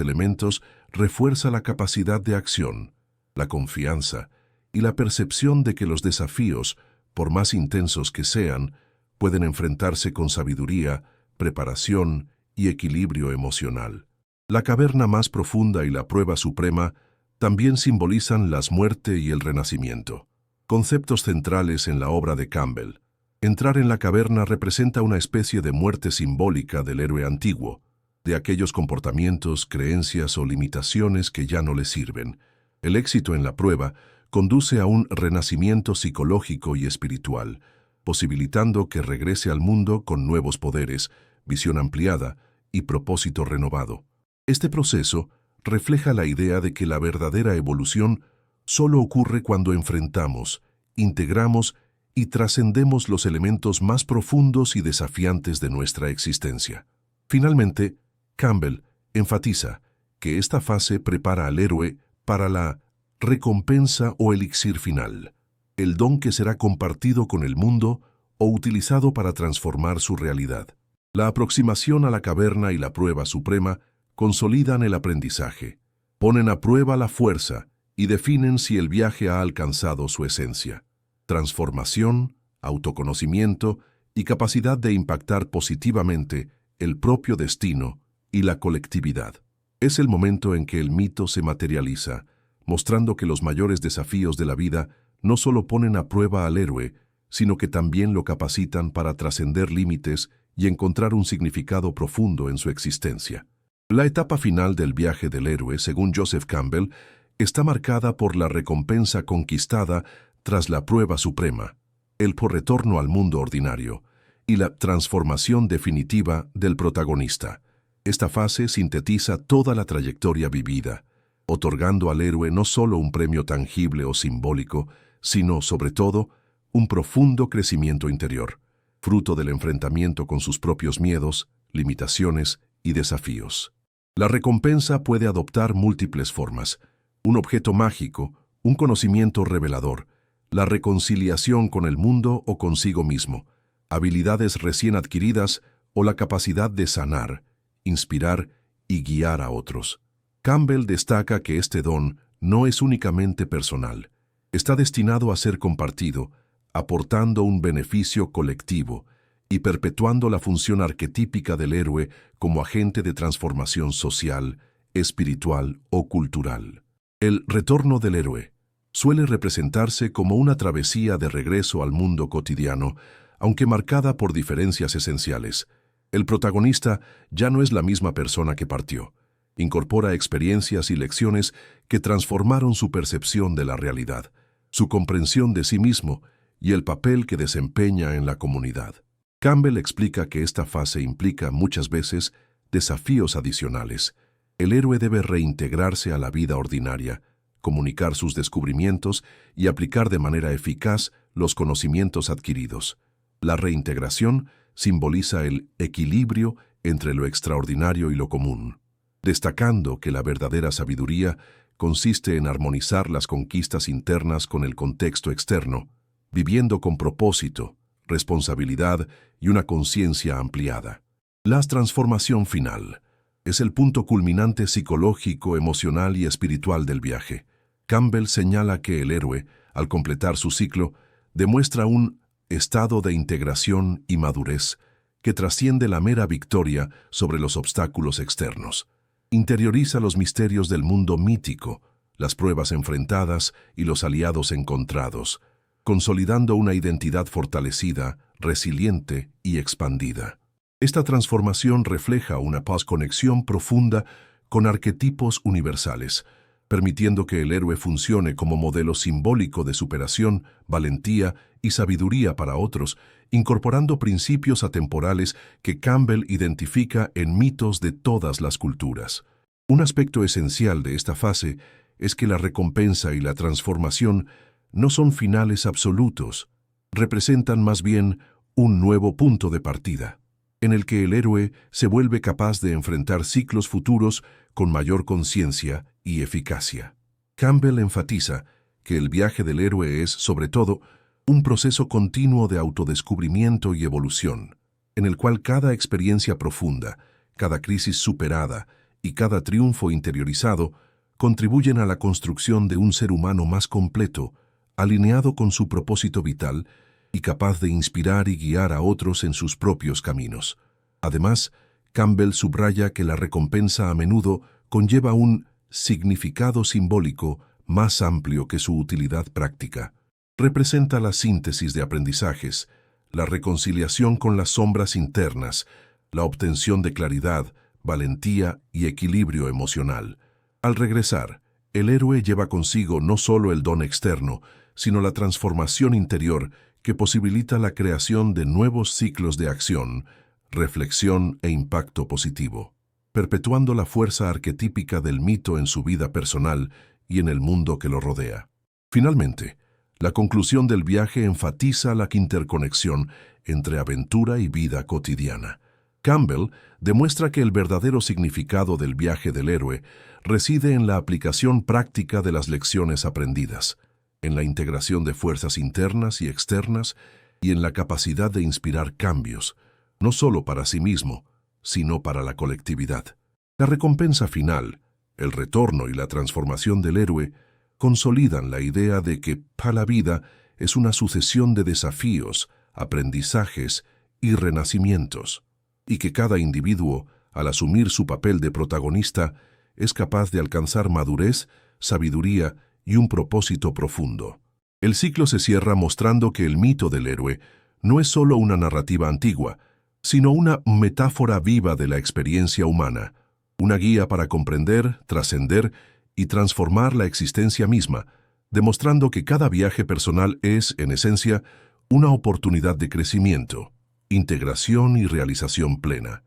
elementos refuerza la capacidad de acción, la confianza y la percepción de que los desafíos, por más intensos que sean, pueden enfrentarse con sabiduría, preparación y equilibrio emocional. La caverna más profunda y la prueba suprema también simbolizan la muerte y el renacimiento, conceptos centrales en la obra de Campbell. Entrar en la caverna representa una especie de muerte simbólica del héroe antiguo, de aquellos comportamientos, creencias o limitaciones que ya no le sirven. El éxito en la prueba conduce a un renacimiento psicológico y espiritual, posibilitando que regrese al mundo con nuevos poderes, visión ampliada y propósito renovado. Este proceso refleja la idea de que la verdadera evolución solo ocurre cuando enfrentamos, integramos y trascendemos los elementos más profundos y desafiantes de nuestra existencia. Finalmente, Campbell enfatiza que esta fase prepara al héroe para la recompensa o elixir final, el don que será compartido con el mundo o utilizado para transformar su realidad. La aproximación a la caverna y la prueba suprema consolidan el aprendizaje, ponen a prueba la fuerza y definen si el viaje ha alcanzado su esencia. Transformación, autoconocimiento y capacidad de impactar positivamente el propio destino y la colectividad. Es el momento en que el mito se materializa, mostrando que los mayores desafíos de la vida no solo ponen a prueba al héroe, sino que también lo capacitan para trascender límites y encontrar un significado profundo en su existencia. La etapa final del viaje del héroe, según Joseph Campbell, está marcada por la recompensa conquistada tras la prueba suprema, el retorno al mundo ordinario y la transformación definitiva del protagonista. Esta fase sintetiza toda la trayectoria vivida, otorgando al héroe no solo un premio tangible o simbólico, sino, sobre todo, un profundo crecimiento interior, fruto del enfrentamiento con sus propios miedos, limitaciones y desafíos. La recompensa puede adoptar múltiples formas: un objeto mágico, un conocimiento revelador, la reconciliación con el mundo o consigo mismo, habilidades recién adquiridas o la capacidad de sanar, inspirar y guiar a otros. Campbell destaca que este don no es únicamente personal, está destinado a ser compartido, aportando un beneficio colectivo y perpetuando la función arquetípica del héroe como agente de transformación social, espiritual o cultural. El retorno del héroe suele representarse como una travesía de regreso al mundo cotidiano, aunque marcada por diferencias esenciales. El protagonista ya no es la misma persona que partió. Incorpora experiencias y lecciones que transformaron su percepción de la realidad, su comprensión de sí mismo y el papel que desempeña en la comunidad. Campbell explica que esta fase implica muchas veces desafíos adicionales. El héroe debe reintegrarse a la vida ordinaria, comunicar sus descubrimientos y aplicar de manera eficaz los conocimientos adquiridos. La reintegración simboliza el equilibrio entre lo extraordinario y lo común, destacando que la verdadera sabiduría consiste en armonizar las conquistas internas con el contexto externo, viviendo con propósito, responsabilidad y una conciencia ampliada. La transformación final es el punto culminante psicológico, emocional y espiritual del viaje. Campbell señala que el héroe, al completar su ciclo, demuestra un estado de integración y madurez que trasciende la mera victoria sobre los obstáculos externos. Interioriza los misterios del mundo mítico, las pruebas enfrentadas y los aliados encontrados, consolidando una identidad fortalecida, resiliente y expandida. Esta transformación refleja una conexión profunda con arquetipos universales, permitiendo que el héroe funcione como modelo simbólico de superación, valentía y sabiduría para otros, incorporando principios atemporales que Campbell identifica en mitos de todas las culturas. Un aspecto esencial de esta fase es que la recompensa y la transformación no son finales absolutos, representan más bien un nuevo punto de partida, en el que el héroe se vuelve capaz de enfrentar ciclos futuros con mayor conciencia y eficacia. Campbell enfatiza que el viaje del héroe es, sobre todo, un proceso continuo de autodescubrimiento y evolución, en el cual cada experiencia profunda, cada crisis superada y cada triunfo interiorizado contribuyen a la construcción de un ser humano más completo, alineado con su propósito vital y capaz de inspirar y guiar a otros en sus propios caminos. Además, Campbell subraya que la recompensa a menudo conlleva un significado simbólico más amplio que su utilidad práctica. Representa la síntesis de aprendizajes, la reconciliación con las sombras internas, la obtención de claridad, valentía y equilibrio emocional. Al regresar, el héroe lleva consigo no solo el don externo, sino la transformación interior que posibilita la creación de nuevos ciclos de acción, reflexión e impacto positivo, perpetuando la fuerza arquetípica del mito en su vida personal y en el mundo que lo rodea. Finalmente, la conclusión del viaje enfatiza la interconexión entre aventura y vida cotidiana. Campbell demuestra que el verdadero significado del viaje del héroe reside en la aplicación práctica de las lecciones aprendidas, en la integración de fuerzas internas y externas y en la capacidad de inspirar cambios, no solo para sí mismo, sino para la colectividad. La recompensa final, el retorno y la transformación del héroe consolidan la idea de que la vida es una sucesión de desafíos, aprendizajes y renacimientos, y que cada individuo, al asumir su papel de protagonista, es capaz de alcanzar madurez, sabiduría y un propósito profundo. El ciclo se cierra mostrando que el mito del héroe no es solo una narrativa antigua, sino una metáfora viva de la experiencia humana, una guía para comprender, trascender y transformar la existencia misma, demostrando que cada viaje personal es, en esencia, una oportunidad de crecimiento, integración y realización plena.